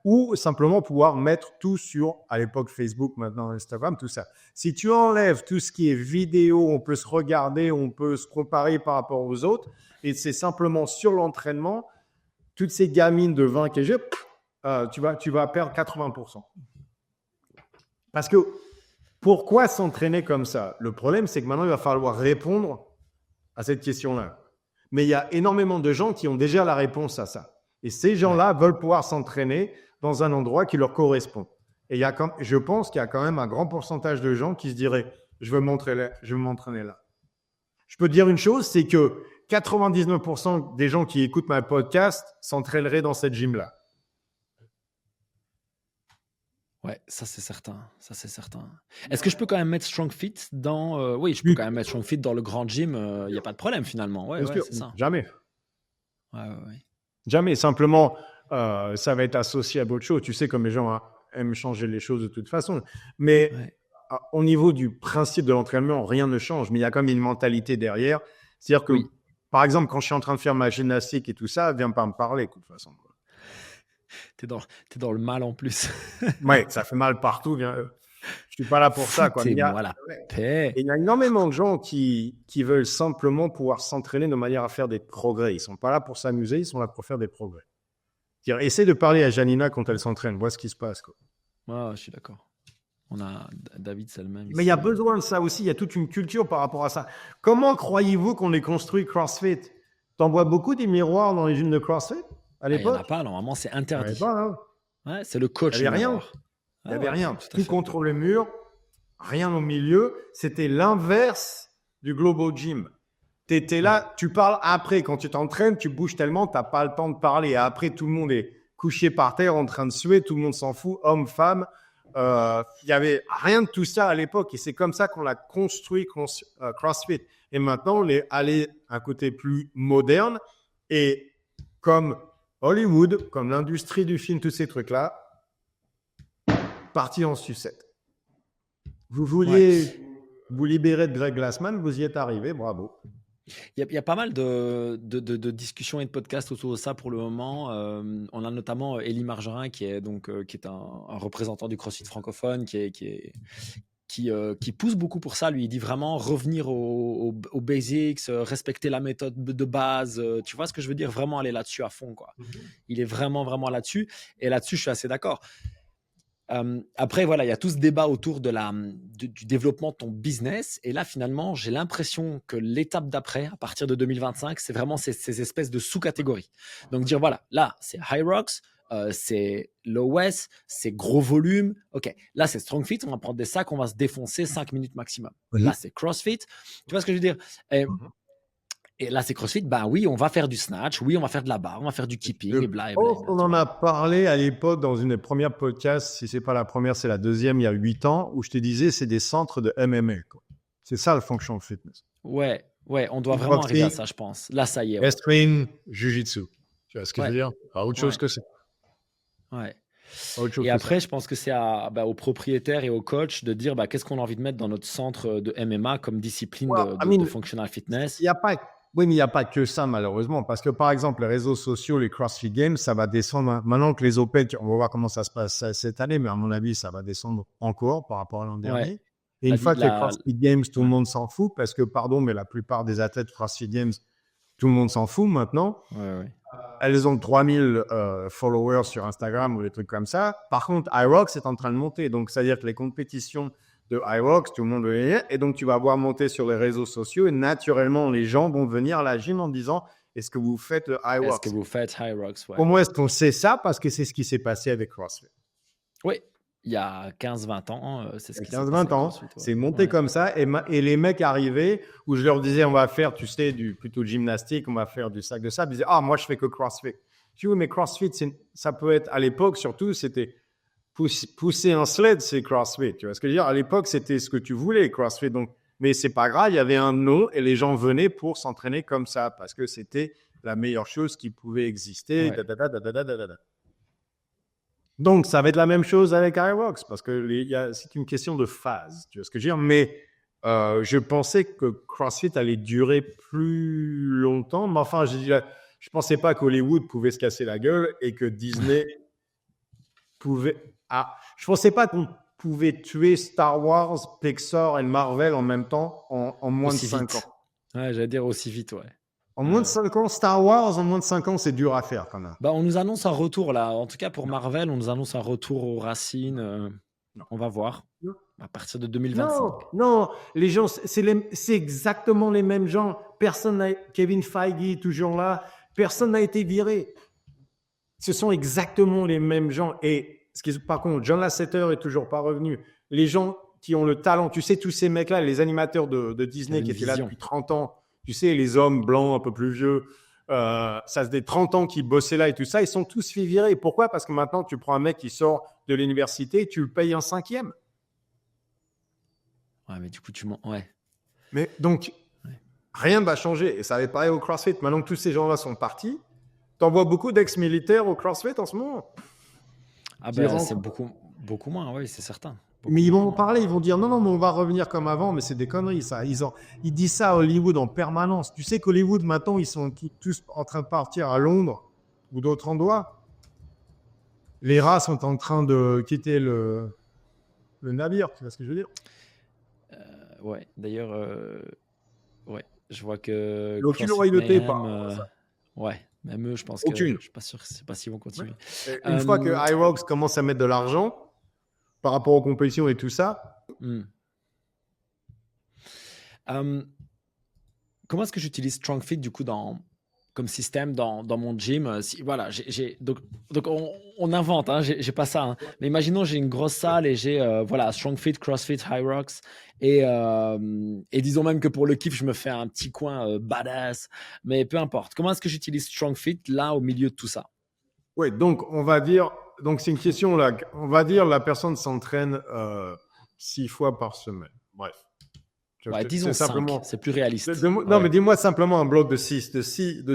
[SPEAKER 2] ou simplement pouvoir mettre tout sur, à l'époque Facebook, maintenant Instagram, tout ça. Si tu enlèves tout ce qui est vidéo, on peut se regarder, on peut se comparer par rapport aux autres, et c'est simplement sur l'entraînement, toutes ces gamines de 20 kg, tu vas perdre 80%. Parce que pourquoi s'entraîner comme ça? Le problème, c'est que maintenant, il va falloir répondre à cette question-là. Mais il y a énormément de gens qui ont déjà la réponse à ça. Et ces
[SPEAKER 1] Ouais.
[SPEAKER 2] gens-là veulent pouvoir s'entraîner dans un endroit qui leur correspond. Et je pense qu'il y a quand même un grand pourcentage de gens qui se diraient, je veux m'entraîner là. Je peux te dire une chose, c'est que 99% des gens qui écoutent ma podcast s'entraîneraient dans cette gym-là.
[SPEAKER 1] Ouais, ça c'est certain. Ça c'est certain. Est-ce que je peux quand même mettre Strong Fit dans oui, je peux
[SPEAKER 2] Du
[SPEAKER 1] quand même mettre Strong Fit dans le grand gym. Il y a pas de problème finalement. Ouais,
[SPEAKER 2] Bien
[SPEAKER 1] ouais,
[SPEAKER 2] sûr,
[SPEAKER 1] c'est ça.
[SPEAKER 2] jamais.
[SPEAKER 1] Ouais, ouais, ouais.
[SPEAKER 2] Jamais. Simplement, ça va être associé à d'autres choses. Tu sais, comme les gens aiment changer les choses de toute façon. Mais
[SPEAKER 1] Ouais.
[SPEAKER 2] au niveau du principe de l'entraînement, rien ne change. Mais il y a quand même une mentalité derrière. C'est-à-dire que,
[SPEAKER 1] Oui.
[SPEAKER 2] par exemple, quand je suis en train de faire ma gymnastique et tout ça, viens pas me parler, de toute façon.
[SPEAKER 1] T'es dans le mal en plus.
[SPEAKER 2] Ouais, ça fait mal partout. Je suis pas là pour ça, quoi. Mais
[SPEAKER 1] Foutez-moi la
[SPEAKER 2] ouais.
[SPEAKER 1] paix.
[SPEAKER 2] Et il y a énormément de gens qui veulent simplement pouvoir s'entraîner de manière à faire des progrès. Ils sont pas là pour s'amuser, ils sont là pour faire des progrès. C'est-à-dire, essaie de parler à Janina quand elle s'entraîne, vois ce qui se passe, quoi.
[SPEAKER 1] Ouais, je suis d'accord. On a David, c'est le même
[SPEAKER 2] Mais il y a
[SPEAKER 1] ici.
[SPEAKER 2] besoin de ça aussi, il y a toute une culture par rapport à ça. Comment croyez-vous qu'on ait construit CrossFit? T'en vois beaucoup des miroirs dans les gyms de CrossFit à
[SPEAKER 1] Ah, il y en a
[SPEAKER 2] l'époque?
[SPEAKER 1] pas, normalement, c'est
[SPEAKER 2] Il n'y en avait
[SPEAKER 1] interdit.
[SPEAKER 2] pas, hein.
[SPEAKER 1] Ouais, c'est le
[SPEAKER 2] Il
[SPEAKER 1] coach
[SPEAKER 2] n'y
[SPEAKER 1] le
[SPEAKER 2] avait rien.
[SPEAKER 1] miroir.
[SPEAKER 2] Il n'y
[SPEAKER 1] Ah
[SPEAKER 2] avait
[SPEAKER 1] ouais,
[SPEAKER 2] rien.
[SPEAKER 1] tout à
[SPEAKER 2] Tout
[SPEAKER 1] fait.
[SPEAKER 2] contre le mur, rien au milieu. C'était l'inverse du Global Gym. Tu étais là, tu parles après. Quand tu t'entraînes, tu bouges tellement, tu n'as pas le temps de parler. Et après, tout le monde est couché par terre en train de suer. Tout le monde s'en fout, homme, femme. Il n'y avait rien de tout ça à l'époque. Et c'est comme ça qu'on a construit CrossFit. Et maintenant, on est allé à un côté plus moderne. Et comme Hollywood, comme l'industrie du film, tous ces trucs-là, parti en sucette. Vous vouliez
[SPEAKER 1] Ouais.
[SPEAKER 2] vous libérer de Greg Glassman, vous y êtes arrivé, bravo.
[SPEAKER 1] Il y a pas mal de discussions et de podcasts autour de ça pour le moment. On a notamment Élie Margerin qui est un représentant du CrossFit francophone qui pousse beaucoup pour ça. Lui, il dit vraiment revenir aux basics, respecter la méthode de base. Tu vois ce que je veux dire? Vraiment aller là-dessus à fond, quoi. Il est vraiment, vraiment là-dessus. Et là-dessus, je suis assez d'accord. Après, voilà, il y a tout ce débat autour du développement de ton business. Et là, finalement, j'ai l'impression que l'étape d'après, à partir de 2025, c'est vraiment ces espèces de sous-catégories. Donc, dire, voilà, là, c'est High Rocks, c'est Low S, c'est gros volume. OK, là, c'est Strong Fit, on va prendre des sacs, on va se défoncer 5 minutes maximum. Là, c'est CrossFit. Tu vois ce que je veux dire? Et là, c'est CrossFit. Ben oui, on va faire du snatch. Oui, on va faire de la barre. On va faire du keeping et bla et bla.
[SPEAKER 2] On en a parlé à l'époque dans une des premières podcasts. Si c'est pas la première, c'est la deuxième, il y a 8 ans, où je te disais, c'est des centres de MMA, quoi. C'est ça le functional fitness.
[SPEAKER 1] Ouais, on doit vraiment arriver à ça, je pense. Là, ça y est.
[SPEAKER 2] Wrestling, Jiu-Jitsu. Tu vois ce que je veux dire? Autre chose que ça.
[SPEAKER 1] Ouais. Et après, je pense que c'est aux propriétaires et aux coachs de dire qu'est-ce qu'on a envie de mettre dans notre centre de MMA comme discipline de functional fitness.
[SPEAKER 2] Il n'y a pas. Oui, mais il n'y a pas que ça, malheureusement. Parce que, par exemple, les réseaux sociaux, les CrossFit Games, ça va descendre. Maintenant que les Open, on va voir comment ça se passe cette année, mais à mon avis, ça va descendre encore par rapport à l'an dernier. Et une fois que les CrossFit Games, tout le monde s'en fout, parce que, pardon, mais la plupart des athlètes CrossFit Games, tout le monde s'en fout maintenant. Elles ont 3000 followers sur Instagram ou des trucs comme ça. Par contre, iRocks est en train de monter. Donc, c'est-à-dire que les compétitions de iRocks, tout le monde veut venir. Et donc, tu vas voir monter sur les réseaux sociaux. Et naturellement, les gens vont venir à la gym en disant, est-ce que vous faites iRocks?
[SPEAKER 1] Est-ce que vous faites iRocks?
[SPEAKER 2] Pour moi, est-ce qu'on sait ça? Parce que c'est ce qui s'est passé avec CrossFit.
[SPEAKER 1] Oui, il y a 15-20 ans, c'est ce qui s'est passé.
[SPEAKER 2] 15-20 ans, c'est monté comme ça. Et les mecs arrivaient où je leur disais, on va faire, tu sais, plutôt de gymnastique, on va faire du sac de sable. Ils disaient, moi, je fais que CrossFit. Je dis, oui, mais CrossFit, ça peut être, à l'époque, surtout, c'était pousser un sled, c'est CrossFit. Tu vois ce que je veux dire? À l'époque, c'était ce que tu voulais, CrossFit. Donc, mais c'est pas grave, il y avait un nom et les gens venaient pour s'entraîner comme ça parce que c'était la meilleure chose qui pouvait exister. Donc, ça va être la même chose avec iRocks parce que c'est une question de phase. Tu vois ce que je veux dire? Mais je pensais que CrossFit allait durer plus longtemps. Mais enfin, je pensais pas qu'Hollywood pouvait se casser la gueule et que Disney pouvait. Je pensais pas qu'on pouvait tuer Star Wars, Pixar et Marvel en même temps en moins de 5 ans.
[SPEAKER 1] Ouais, j'allais dire aussi vite, ouais.
[SPEAKER 2] En moins de 5 ans, Star Wars, en moins de 5 ans, c'est dur à faire quand même.
[SPEAKER 1] On nous annonce un retour là. En tout cas, pour Marvel, on nous annonce un retour aux racines. On va voir. À partir de 2025.
[SPEAKER 2] Non, les gens, c'est exactement les mêmes gens. Kevin Feige, toujours là. Personne n'a été viré. Ce sont exactement les mêmes gens. Et par contre, John Lasseter est toujours pas revenu. Les gens qui ont le talent, tu sais, tous ces mecs-là, les animateurs de Disney qui étaient là depuis 30 ans, tu sais, les hommes blancs un peu plus vieux, ça faisait 30 ans qu'ils bossaient là et tout ça, ils sont tous fait virer. Pourquoi? Parce que maintenant, tu prends un mec qui sort de l'université, tu le payes un 5e.
[SPEAKER 1] Ouais, mais du coup, ouais.
[SPEAKER 2] Mais donc, rien ne va changer. Et ça va être pareil au CrossFit. Maintenant que tous ces gens-là sont partis, t'en vois beaucoup d'ex-militaires au CrossFit en ce moment.
[SPEAKER 1] C'est beaucoup moins, oui, c'est certain.
[SPEAKER 2] Mais ils vont en parler, ils vont dire non, mais on va revenir comme avant, mais c'est des conneries, ça. Ils disent ça à Hollywood en permanence. Tu sais qu'Hollywood, maintenant, ils sont tous en train de partir à Londres ou d'autres endroits. Les rats sont en train de quitter le navire, tu vois ce que je veux dire?
[SPEAKER 1] Ouais, d'ailleurs, je vois que.
[SPEAKER 2] Aucune royauté,
[SPEAKER 1] ouais, même eux, je pense
[SPEAKER 2] Aucune.
[SPEAKER 1] Je suis pas sûr, c'est pas s'ils vont continuer.
[SPEAKER 2] Ouais. Une fois que iRocks commence à mettre de l'argent par rapport aux compétitions et tout ça.
[SPEAKER 1] Comment est-ce que j'utilise StrongFit du coup comme système dans mon gym? Voilà, donc on invente, hein, j'ai pas ça. Hein. Mais imaginons j'ai une grosse salle et j'ai StrongFit, CrossFit, HYROX et disons même que pour le kiff je me fais un petit coin badass. Mais peu importe. Comment est-ce que j'utilise StrongFit là au milieu de tout ça?
[SPEAKER 2] Oui, donc on va dire, donc c'est une question là. On va dire la personne s'entraîne 6 fois par semaine. Bref.
[SPEAKER 1] Ouais, disons 5, c'est plus réaliste.
[SPEAKER 2] Non, mais dis-moi simplement un bloc de 6.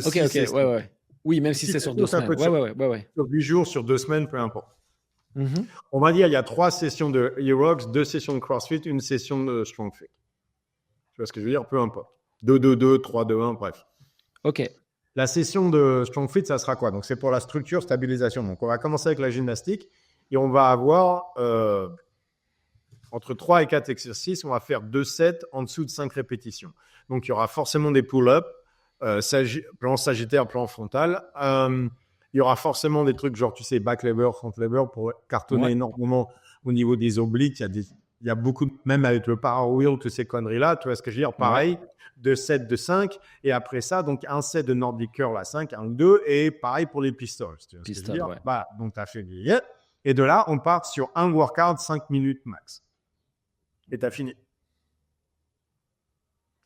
[SPEAKER 1] Ok, ouais. Oui, même si c'est sur 2 semaines. Ouais.
[SPEAKER 2] Sur 8 jours, sur 2 semaines, peu importe. On va dire il y a 3 sessions de HYROX, 2 sessions de CrossFit, 1 session de StrongFit. Tu vois ce que je veux dire? Peu importe. 2-2-2, 3-2-1, bref.
[SPEAKER 1] Ok.
[SPEAKER 2] La session de StrongFit, ça sera quoi? Donc, c'est pour la structure, stabilisation. Donc, on va commencer avec la gymnastique et on va avoir entre 3 et 4 exercices. On va faire 2 sets en dessous de 5 répétitions. Donc, il y aura forcément des pull-ups, plan sagittaire, plan frontal. Il y aura forcément des trucs genre, tu sais, back lever, front lever pour cartonner énormément au niveau des obliques, il y a beaucoup, même avec le power wheel, toutes ces conneries-là, tu vois ce que je veux dire? Pareil, 2 sets de 5, et après ça, donc un set de Nordic curl à 5, un 2, et pareil pour les pistols. Tu vois ce que je veux dire? Bah, donc tu as fait des et de là, on part sur un workout 5 minutes max. Et tu as fini.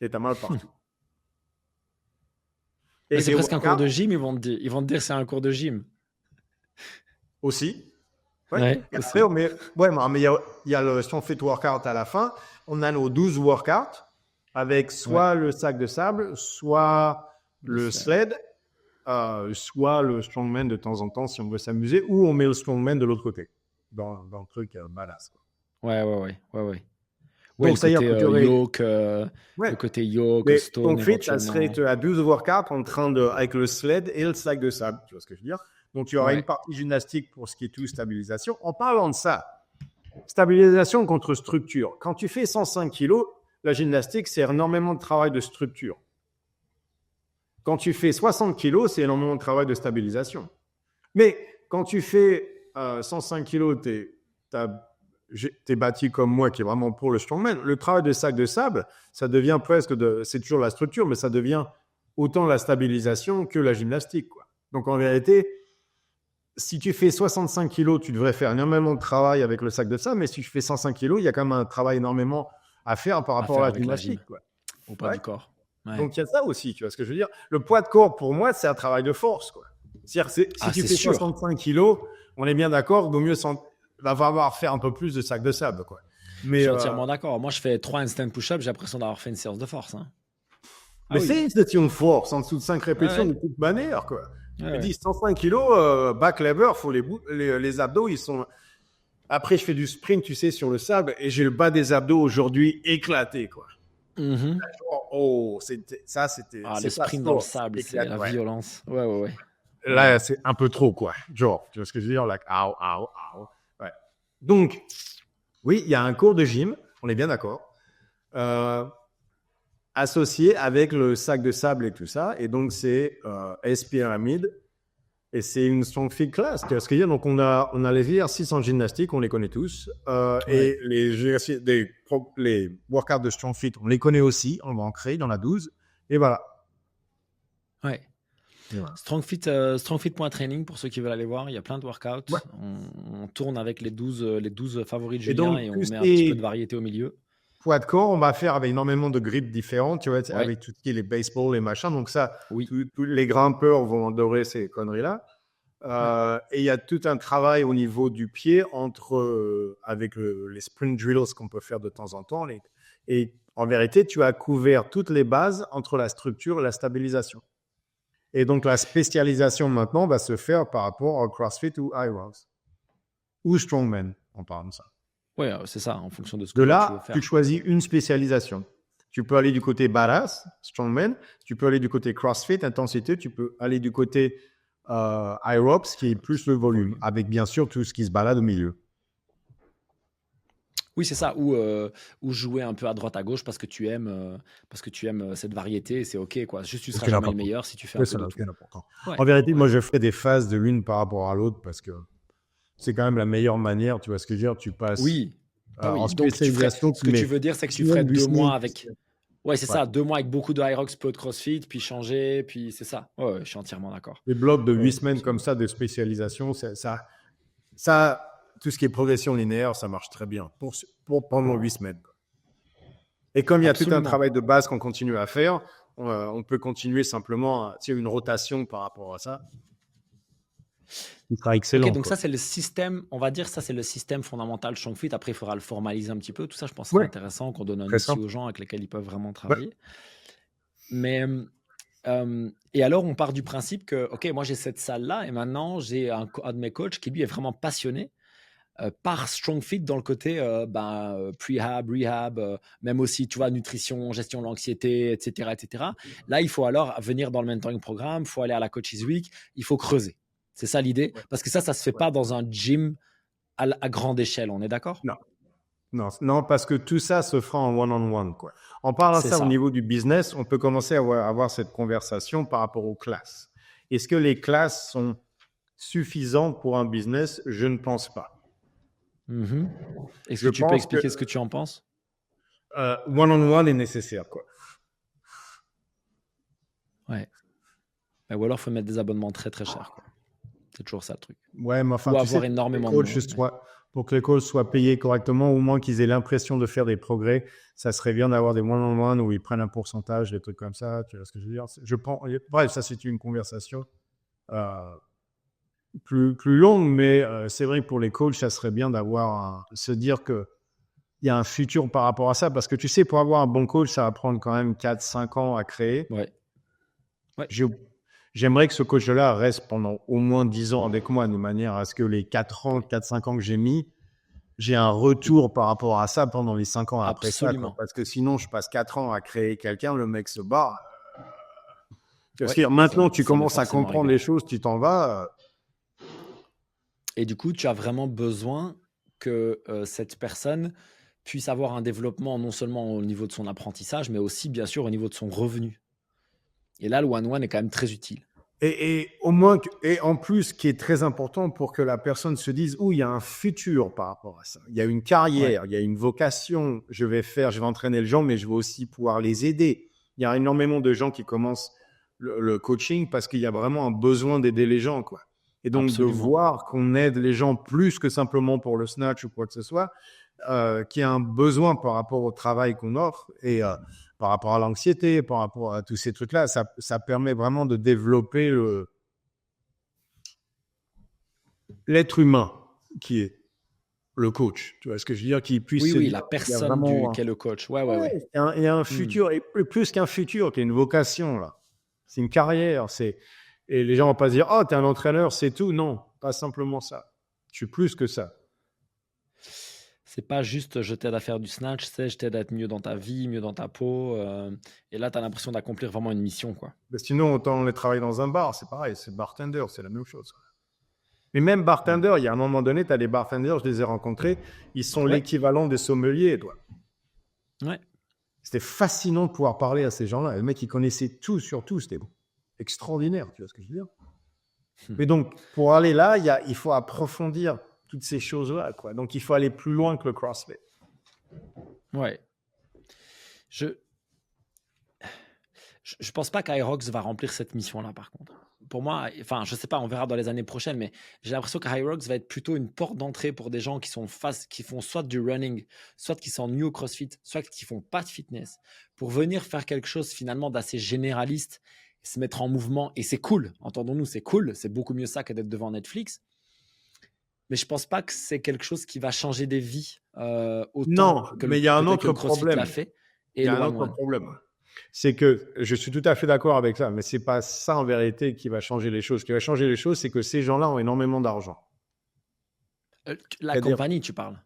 [SPEAKER 2] Et tu as mal partout.
[SPEAKER 1] Et c'est presque un cours de gym, ils vont te dire c'est un cours de gym.
[SPEAKER 2] Aussi.
[SPEAKER 1] Ouais,
[SPEAKER 2] après, mais il y a le, si on fait workout à la fin, on a nos 12 workouts avec soit le sac de sable, soit le sled, soit le strongman de temps en temps si on veut s'amuser, ou on met le strongman de l'autre côté, dans le truc badass.
[SPEAKER 1] Ouais.
[SPEAKER 2] Donc,
[SPEAKER 1] le côté yoke, le côté yoke, stone,
[SPEAKER 2] ton fit, ça serait à 12 workouts en train de, avec le sled et le sac de sable, tu vois ce que je veux dire? Donc, il y aura une partie gymnastique pour ce qui est tout stabilisation. En parlant de ça, stabilisation contre structure. Quand tu fais 105 kilos, la gymnastique, c'est énormément de travail de structure. Quand tu fais 60 kilos, c'est énormément de travail de stabilisation. Mais quand tu fais 105 kilos, t'es bâti comme moi, qui est vraiment pour le strongman. Le travail de sac de sable, ça devient presque c'est toujours la structure, mais ça devient autant la stabilisation que la gymnastique, quoi. Donc, en vérité, si tu fais 65 kilos, tu devrais faire énormément de travail avec le sac de sable, mais si tu fais 105 kilos, il y a quand même un travail énormément à faire par rapport à la gymnastique, quoi.
[SPEAKER 1] Au poids du corps. Ouais.
[SPEAKER 2] Donc, il y a ça aussi, tu vois ce que je veux dire? Le poids de corps, pour moi, c'est un travail de force, quoi. C'est-à-dire, si tu fais 65 kilos, on est bien d'accord, il vaut mieux va falloir faire un peu plus de sac de sable, quoi.
[SPEAKER 1] Mais, je suis entièrement d'accord. Moi, je fais 3 handstand push-ups, j'ai l'impression d'avoir fait une séance de force. Hein.
[SPEAKER 2] Mais c'est une session de force, en dessous de 5 répétitions de toute manière, quoi. Je dis 105 kilos, back lever, faut les abdos, ils sont. Après, je fais du sprint, tu sais, sur le sable, et j'ai le bas des abdos aujourd'hui éclaté, quoi. C'était.
[SPEAKER 1] Le sprint dans le sable, c'est la violence. Ouais.
[SPEAKER 2] Là, c'est un peu trop, quoi. Genre, tu vois ce que je veux dire? Like, ouais. Donc, oui, il y a un cours de gym, on est bien d'accord, associé avec le sac de sable et tout ça. Et donc, c'est S-pyramide. Et c'est une strong fit class. Tu vois ce que je veux dire? Donc, on a les exercices en gymnastique, on les connaît tous. Et les workouts de strong fit, on les connaît aussi. On va en créer dans la 12. Et voilà.
[SPEAKER 1] Ouais. Voilà. Strongfit.training pour ceux qui veulent aller voir. Il y a plein de workouts. Ouais. On tourne avec les 12 favoris de Julien et on met un petit peu de variété au milieu.
[SPEAKER 2] Poids de corps, on va faire avec énormément de grips différents, tu vois, avec tout ce qui est les baseballs, les machins. Donc ça, tous les grimpeurs vont adorer ces conneries-là. Et il y a tout un travail au niveau du pied avec les sprint drills qu'on peut faire de temps en temps. Et en vérité, tu as couvert toutes les bases entre la structure et la stabilisation. Et donc, la spécialisation maintenant va se faire par rapport au CrossFit ou iRows ou Strongman, on parle de ça.
[SPEAKER 1] Oui, c'est ça, en fonction de ce que
[SPEAKER 2] tu veux faire.
[SPEAKER 1] De là,
[SPEAKER 2] tu choisis une spécialisation. Tu peux aller du côté badass, Strongman, tu peux aller du côté CrossFit, intensité, tu peux aller du côté iRows, qui est plus le volume, avec bien sûr tout ce qui se balade au milieu.
[SPEAKER 1] Oui, c'est ça, ou jouer un peu à droite à gauche parce que tu aimes cette variété, c'est OK, quoi. Juste tu seras jamais le meilleur si tu fais un peu de tout.
[SPEAKER 2] En vérité, moi je ferai des phases de l'une par rapport à l'autre parce que c'est quand même la meilleure manière, tu vois ce que je veux dire, tu passes
[SPEAKER 1] en spécialisation. Ce que tu veux dire, c'est que tu ferais 2 mois avec... Ouais, c'est ça, 2 mois avec beaucoup de Hyrox, peu de CrossFit, puis changer, puis c'est ça. Ouais, je suis entièrement d'accord.
[SPEAKER 2] Les blocs de 8 semaines comme ça de spécialisation, ça, tout ce qui est progression linéaire, ça marche très bien pour pendant 8 semaines. Et comme il y a tout un travail de base qu'on continue à faire, on peut continuer simplement une rotation par rapport à ça. Il sera excellent.
[SPEAKER 1] Ok, donc ça, c'est le système, on va dire, ça, c'est le système fondamental StrongFit. Après, il faudra le formaliser un petit peu. Tout ça, je pense que c'est intéressant qu'on donne un outil aux gens avec lesquels ils peuvent vraiment travailler. Mais, et alors, on part du principe que, OK, moi, j'ai cette salle-là et maintenant, j'ai un de mes coachs qui, lui, est vraiment passionné par StrongFit dans le côté prehab, rehab, même aussi, tu vois, nutrition, gestion de l'anxiété, etc., etc. Là, il faut alors venir dans le mentoring programme, il faut aller à la Coaches Week, il faut creuser. C'est ça l'idée? Parce que ça se fait pas dans un gym à grande échelle, on est d'accord?
[SPEAKER 2] Non, parce que tout ça se fera en one-on-one, quoi. En parlant de ça au niveau du business, on peut commencer à avoir cette conversation par rapport aux classes. Est-ce que les classes sont suffisantes pour un business? Je ne pense pas.
[SPEAKER 1] Mhm. Est-ce
[SPEAKER 2] Je
[SPEAKER 1] que tu peux
[SPEAKER 2] pense que
[SPEAKER 1] expliquer ce que tu en penses?
[SPEAKER 2] one-on-one est nécessaire, quoi.
[SPEAKER 1] Ouais. Ou alors, il faut mettre des abonnements très très chers, quoi. C'est toujours ça le truc.
[SPEAKER 2] Ouais, mais enfin,
[SPEAKER 1] Ou
[SPEAKER 2] tu sais,
[SPEAKER 1] avoir énormément de monde. Mais...
[SPEAKER 2] pour que les coachs soient payés correctement, au moins qu'ils aient l'impression de faire des progrès, ça serait bien d'avoir des one-on-one où ils prennent un pourcentage, des trucs comme ça. Tu vois ce que je veux dire? Bref, ça, c'est une conversation euh, plus longue, mais c'est vrai que pour les coachs, ça serait bien se dire que il y a un futur par rapport à ça, parce que tu sais, pour avoir un bon coach, ça va prendre quand même 4-5 ans à créer.
[SPEAKER 1] ouais.
[SPEAKER 2] J'aimerais que ce coach-là reste pendant au moins 10 ans avec moi, de manière à ce que les 4-5 ans que j'ai mis, j'ai un retour par rapport à ça pendant les 5 ans après ça, quoi.
[SPEAKER 1] Absolument.
[SPEAKER 2] Parce que sinon, je passe 4 ans à créer quelqu'un, le mec se barre. Parce
[SPEAKER 1] Ouais,
[SPEAKER 2] que maintenant, tu
[SPEAKER 1] ça m'est
[SPEAKER 2] commences à
[SPEAKER 1] forcément
[SPEAKER 2] comprendre
[SPEAKER 1] arrivé.
[SPEAKER 2] les choses, tu t'en vas.
[SPEAKER 1] Et du coup, tu as vraiment besoin que cette personne puisse avoir un développement non seulement au niveau de son apprentissage, mais aussi, bien sûr, au niveau de son revenu. Et là, le one-one est quand même très utile.
[SPEAKER 2] Et en plus, ce qui est très important pour que la personne se dise, il y a un futur par rapport à ça. Il y a une carrière, il y a une vocation. Je vais entraîner les gens, mais je vais aussi pouvoir les aider. Il y a énormément de gens qui commencent le coaching parce qu'il y a vraiment un besoin d'aider les gens, quoi. Et donc,
[SPEAKER 1] Absolument.
[SPEAKER 2] de voir qu'on aide les gens plus que simplement pour le snatch ou quoi que ce soit, qu'il y a un besoin par rapport au travail qu'on offre et par rapport à l'anxiété, par rapport à tous ces trucs-là, ça permet vraiment de développer l'être humain qui est le coach. Tu vois ce que je veux dire? Qui puisse se
[SPEAKER 1] Oui,
[SPEAKER 2] dire,
[SPEAKER 1] la
[SPEAKER 2] il y a
[SPEAKER 1] personne
[SPEAKER 2] vraiment
[SPEAKER 1] qu'est le coach. Ouais.
[SPEAKER 2] il y a un futur, et plus qu'un futur, qui est une vocation, là. C'est une carrière. Et les gens vont pas se dire, oh, t'es un entraîneur, c'est tout. Non, pas simplement ça. Je suis plus que ça.
[SPEAKER 1] C'est pas juste je t'aide à faire du snatch, c'est je t'aide à être mieux dans ta vie, mieux dans ta peau. Et là, tu as l'impression d'accomplir vraiment une mission, quoi.
[SPEAKER 2] Mais sinon, autant on les travaille dans un bar, c'est pareil, c'est bartender, c'est la même chose. Mais même bartender, il y a un moment donné, tu as des bartenders, je les ai rencontrés, ils sont
[SPEAKER 1] Ouais.
[SPEAKER 2] l'équivalent des sommeliers, toi.
[SPEAKER 1] Ouais.
[SPEAKER 2] C'était fascinant de pouvoir parler à ces gens-là. Le mec, il connaissait tout sur tout, c'était extraordinaire, tu vois ce que je veux dire? Mais donc, pour aller là, il faut approfondir toutes ces choses-là, quoi. Donc, il faut aller plus loin que le CrossFit.
[SPEAKER 1] Ouais. Je pense pas qu'Hyrox va remplir cette mission-là, par contre. Pour moi, enfin, je sais pas, on verra dans les années prochaines, mais j'ai l'impression qu'Hyrox va être plutôt une porte d'entrée pour des gens qui font soit du running, soit qui sont new au CrossFit, soit qui font pas de fitness, pour venir faire quelque chose finalement d'assez généraliste, se mettre en mouvement. Et c'est cool, entendons-nous, c'est cool. C'est beaucoup mieux ça que d'être devant Netflix. Mais je pense pas que c'est quelque chose qui va changer des vies autant
[SPEAKER 2] Non,
[SPEAKER 1] que
[SPEAKER 2] mais il y a un
[SPEAKER 1] peut-être que
[SPEAKER 2] autre
[SPEAKER 1] le CrossFit
[SPEAKER 2] problème.
[SPEAKER 1] l'a fait.
[SPEAKER 2] Il
[SPEAKER 1] Et
[SPEAKER 2] y a
[SPEAKER 1] le
[SPEAKER 2] un autre
[SPEAKER 1] one-one.
[SPEAKER 2] problème. C'est que je suis tout à fait d'accord avec ça, mais c'est pas ça en vérité qui va changer les choses. Ce qui va changer les choses, c'est que ces gens-là ont énormément d'argent.
[SPEAKER 1] La
[SPEAKER 2] C'est-à-dire,
[SPEAKER 1] compagnie, tu parles.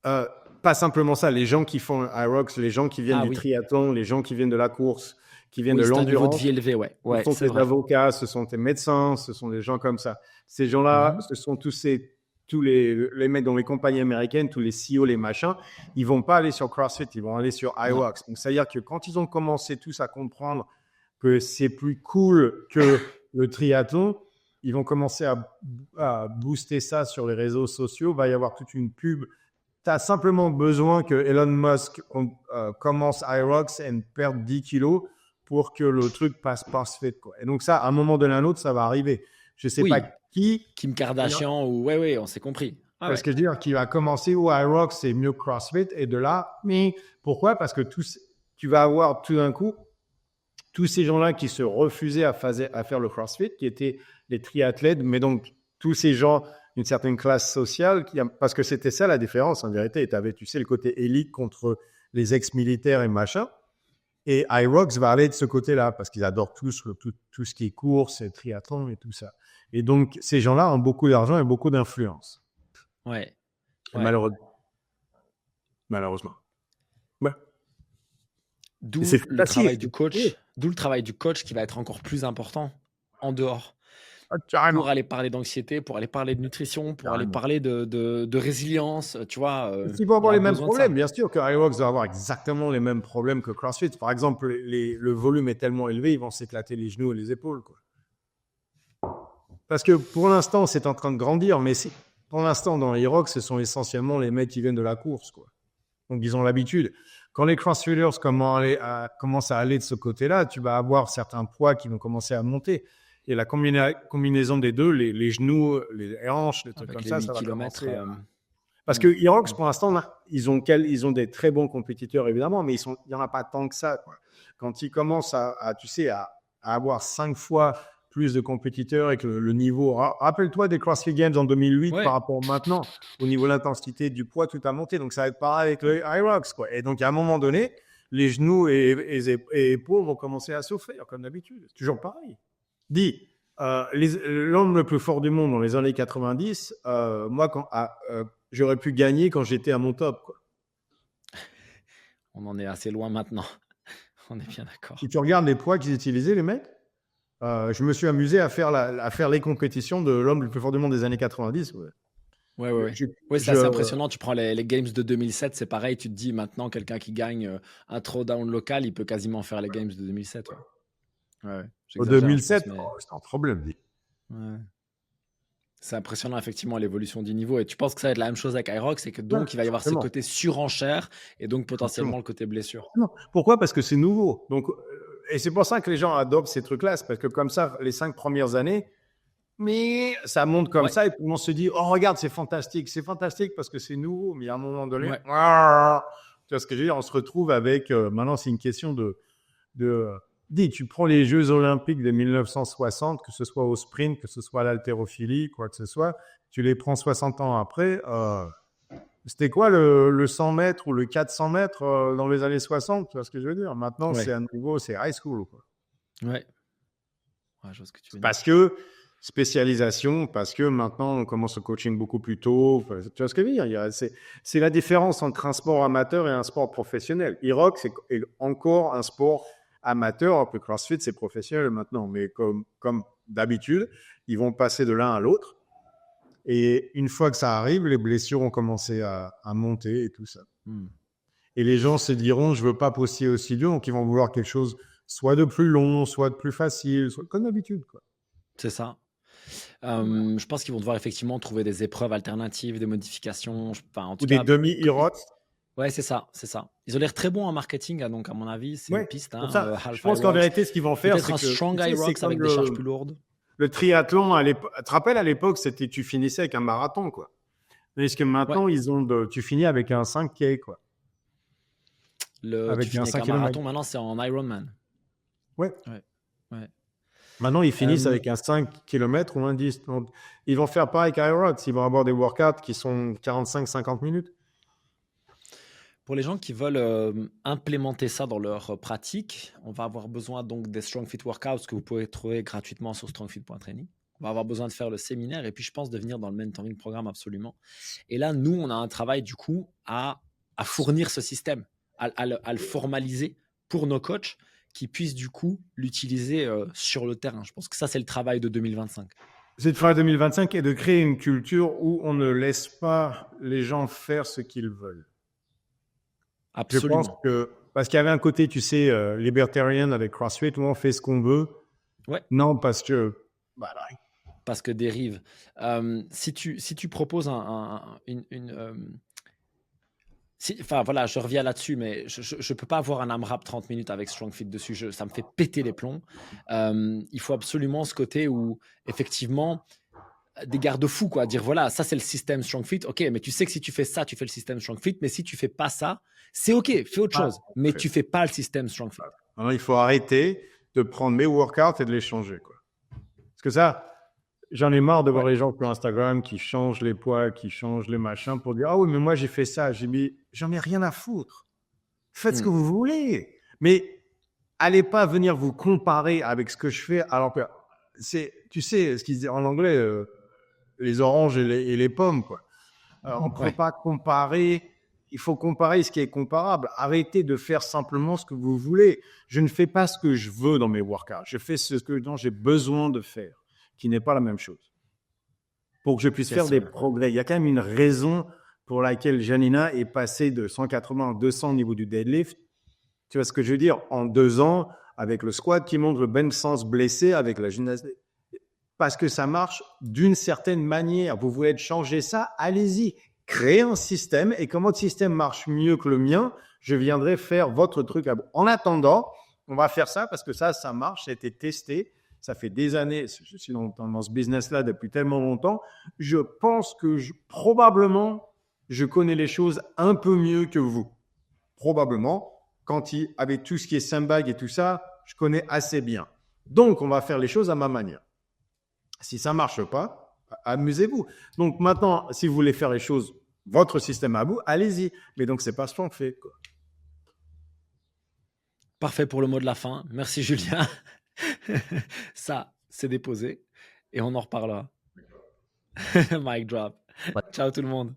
[SPEAKER 2] pas simplement ça, les gens qui font Hyrox, les gens qui viennent du
[SPEAKER 1] Oui.
[SPEAKER 2] triathlon, les gens qui viennent de la course, qui viennent
[SPEAKER 1] Oui,
[SPEAKER 2] de
[SPEAKER 1] c'est un niveau de
[SPEAKER 2] l'endurance,
[SPEAKER 1] vie élevé, ouais.
[SPEAKER 2] ce
[SPEAKER 1] Ouais,
[SPEAKER 2] sont
[SPEAKER 1] c'est
[SPEAKER 2] tes
[SPEAKER 1] vrai.
[SPEAKER 2] avocats, ce sont tes médecins, ce sont des gens comme ça. Ces gens-là, ce sont tous les mecs dans les compagnies américaines, tous les CEO, les machins, ils vont pas aller sur CrossFit, ils vont aller sur Hyrox. Donc, c'est-à-dire que quand ils ont commencé tous à comprendre que c'est plus cool que le triathlon, ils vont commencer à booster ça sur les réseaux sociaux. Il va y avoir toute une pub. Tu as simplement besoin que Elon Musk commence Hyrox et perde 10 kilos pour que le truc passe CrossFit, quoi. Et donc ça, à un moment donné ou à un autre, ça va arriver. Je ne sais pas
[SPEAKER 1] Oui,
[SPEAKER 2] qui.
[SPEAKER 1] Kim Kardashian ou... Ouais, on s'est compris. Ah
[SPEAKER 2] Parce
[SPEAKER 1] ouais.
[SPEAKER 2] que je veux dire, qui va commencer où Hyrox, c'est mieux que CrossFit. Et de là, mais pourquoi? Parce que tu vas avoir tout d'un coup tous ces gens-là qui se refusaient à faire le CrossFit, qui étaient les triathlètes, mais donc tous ces gens d'une certaine classe sociale, parce que c'était ça la différence en vérité. Tu avais, tu sais, le côté élite contre les ex-militaires et machin. Et Hyrox va aller de ce côté-là, parce qu'ils adorent tous tout ce qui est course, triathlon et tout ça. Et donc, ces gens-là ont beaucoup d'argent et beaucoup d'influence.
[SPEAKER 1] Ouais.
[SPEAKER 2] Malheureusement. Ouais.
[SPEAKER 1] D'où
[SPEAKER 2] C'est
[SPEAKER 1] le
[SPEAKER 2] facile.
[SPEAKER 1] travail du coach. D'où le travail du coach qui va être encore plus important en dehors. Pour aller parler d'anxiété, pour aller parler de nutrition, pour aller parler de résilience, tu vois.
[SPEAKER 2] Ils vont avoir les mêmes
[SPEAKER 1] besoin de ça.
[SPEAKER 2] problèmes. Bien sûr que Hyrox va avoir exactement les mêmes problèmes que CrossFit. Par exemple, le volume est tellement élevé, ils vont s'éclater les genoux et les épaules, quoi. Parce que pour l'instant, c'est en train de grandir, mais pour l'instant, dans Aerox, ce sont essentiellement les mecs qui viennent de la course, quoi. Donc, ils ont l'habitude. Quand les crossfitters commencent à aller de ce côté-là, tu vas avoir certains poids qui vont commencer à monter. Et la combinaison des deux, les genoux, les hanches, les trucs
[SPEAKER 1] Avec
[SPEAKER 2] comme
[SPEAKER 1] les
[SPEAKER 2] ça,
[SPEAKER 1] 1000
[SPEAKER 2] ça va
[SPEAKER 1] km.
[SPEAKER 2] commencer. Parce que Aerox, pour l'instant, là, ils ont des très bons compétiteurs, évidemment, mais il n'y en a pas tant que ça, quoi. Quand ils commencent à avoir 5 fois plus de compétiteurs et que le niveau... Rappelle-toi des CrossFit Games en 2008 par rapport à maintenant. Au niveau de l'intensité du poids, tout a monté. Donc, ça va être pareil avec le Aerox, quoi. Et donc, à un moment donné, les genoux et épaules vont commencer à souffrir, comme d'habitude. C'est toujours pareil. Dis, l'homme le plus fort du monde dans les années 90, moi, j'aurais pu gagner quand j'étais à mon top, quoi.
[SPEAKER 1] On en est assez loin maintenant. On est bien d'accord.
[SPEAKER 2] Si tu regardes les poids qu'ils utilisaient, les mecs, je me suis amusé à faire les compétitions de l'homme le plus fort du monde des années 90.
[SPEAKER 1] Ouais. Oui, c'est assez impressionnant. Tu prends les Games de 2007, c'est pareil. Tu te dis maintenant, quelqu'un qui gagne un throwdown local, il peut quasiment faire les Games de 2007. Ouais.
[SPEAKER 2] Au 2007, c'est un problème.
[SPEAKER 1] Ouais. C'est impressionnant, effectivement, l'évolution du niveau. Et tu penses que ça va être la même chose avec Aerox, c'est que donc il va y avoir ce côté surenchère et donc potentiellement le côté blessure.
[SPEAKER 2] Non. Pourquoi? Parce que c'est nouveau. Donc, et c'est pour ça que les gens adoptent ces trucs-là. C'est parce que comme ça, les 5 premières années, mais ça monte comme ça et puis on se dit, oh, regarde, c'est fantastique. C'est fantastique parce que c'est nouveau. Mais à un moment donné, tu vois ce que je veux dire? On se retrouve avec, maintenant, c'est une question dis, tu prends les Jeux Olympiques de 1960, que ce soit au sprint, que ce soit à l'haltérophilie, quoi que ce soit, tu les prends 60 ans après. C'était quoi le 100 mètres ou le 400 mètres dans les années 60? Tu vois ce que je veux dire? Maintenant, c'est à nouveau, c'est high school, quoi.
[SPEAKER 1] Ouais, je vois ce que tu veux dire.
[SPEAKER 2] Parce que spécialisation, parce que maintenant, on commence le coaching beaucoup plus tôt. Tu vois ce que je veux dire? C'est la différence entre un sport amateur et un sport professionnel. Aerox est encore un sport amateur, alors que CrossFit, c'est professionnel maintenant. Mais comme d'habitude, ils vont passer de l'un à l'autre. Et une fois que ça arrive, les blessures ont commencé à monter et tout ça. Et les gens se diront, je ne veux pas poster aussi dur, donc ils vont vouloir quelque chose soit de plus long, soit de plus facile, soit comme d'habitude, quoi.
[SPEAKER 1] C'est ça. Je pense qu'ils vont devoir effectivement trouver des épreuves alternatives, des modifications.
[SPEAKER 2] Ou des demi-Aerox.
[SPEAKER 1] Ouais, c'est ça. Ils ont l'air très bons en marketing, donc à mon avis, c'est une piste.
[SPEAKER 2] Je pense qu'en vérité, ce qu'ils vont faire,
[SPEAKER 1] c'est un strong Aerox avec des charges plus lourdes.
[SPEAKER 2] Le triathlon, tu te rappelles, à l'époque, c'était tu finissais avec un marathon, quoi. Parce que maintenant, tu finis avec un 5K, quoi.
[SPEAKER 1] Tu finis avec un marathon, maintenant, c'est en Ironman.
[SPEAKER 2] Ouais. Maintenant, ils finissent avec un 5 km ou un 10. Donc, ils vont faire pareil qu'Aerox. Ils vont avoir des workouts qui sont 45-50 minutes.
[SPEAKER 1] Pour les gens qui veulent implémenter ça dans leur pratique, on va avoir besoin donc des Strong Fit Workouts que vous pouvez trouver gratuitement sur strongfit.training. On va avoir besoin de faire le séminaire et puis je pense de venir dans le mentoring programme absolument. Et là, nous, on a un travail du coup à fournir ce système, à le formaliser pour nos coachs qui puissent du coup l'utiliser sur le terrain. Je pense que ça, c'est le travail de 2025.
[SPEAKER 2] C'est le travail de 2025 et de créer une culture où on ne laisse pas les gens faire ce qu'ils veulent.
[SPEAKER 1] Absolument.
[SPEAKER 2] Je pense que, parce qu'il y avait un côté, tu sais, libertarian avec CrossFit où on fait ce qu'on veut.
[SPEAKER 1] Ouais.
[SPEAKER 2] Non, parce que...
[SPEAKER 1] Parce que dérive. Si tu proposes je reviens là-dessus, mais je ne peux pas avoir un AMRAP 30 minutes avec StrongFit dessus. Ça me fait péter les plombs. Il faut absolument ce côté où, effectivement, des garde-fous, quoi. Dire, voilà, ça, c'est le système StrongFit. OK, mais tu sais que si tu fais ça, tu fais le système StrongFit. Mais si tu ne fais pas ça, c'est OK, fais autre chose. Mais tu ne fais pas le système StrongFit.
[SPEAKER 2] Alors, il faut arrêter de prendre mes workouts et de les changer, quoi. Parce que ça... J'en ai marre de voir les gens sur Instagram qui changent les poids, qui changent les machins pour dire « Ah oui, mais moi, j'ai fait ça. » J'ai dit « J'en ai rien à foutre. Faites ce que vous voulez. Mais allez pas venir vous comparer avec ce que je fais. » Alors que tu sais, ce qu'ils disent en anglais, les oranges et les pommes, quoi. Alors, on ne peut pas comparer. Il faut comparer ce qui est comparable. Arrêtez de faire simplement ce que vous voulez. Je ne fais pas ce que je veux dans mes workouts. Je fais ce dont j'ai besoin de faire, qui n'est pas la même chose. Pour que je puisse faire des progrès. Il y a quand même une raison pour laquelle Janina est passée de 180 à 200 au niveau du deadlift. Tu vois ce que je veux dire? En 2 ans, avec le squat qui monte, le bench sans se blesser, avec la gymnastique. parce que ça marche d'une certaine manière. Vous voulez changer ça, allez-y. Créez un système et comme votre système marche mieux que le mien, je viendrai faire votre truc à vous. En attendant, on va faire ça parce que ça marche, ça a été testé. Ça fait des années, je suis dans ce business-là depuis tellement longtemps. Je pense que probablement, je connais les choses un peu mieux que vous. Probablement, avec tout ce qui est sandbag et tout ça, je connais assez bien. Donc, on va faire les choses à ma manière. Si ça ne marche pas, amusez-vous. Donc maintenant, si vous voulez faire les choses, votre système à vous, allez-y. Mais donc, ce n'est pas ce qu'on fait, quoi.
[SPEAKER 1] Parfait pour le mot de la fin. Merci Julien. Ça, c'est déposé et on en reparlera. Mic drop. Ciao tout le monde.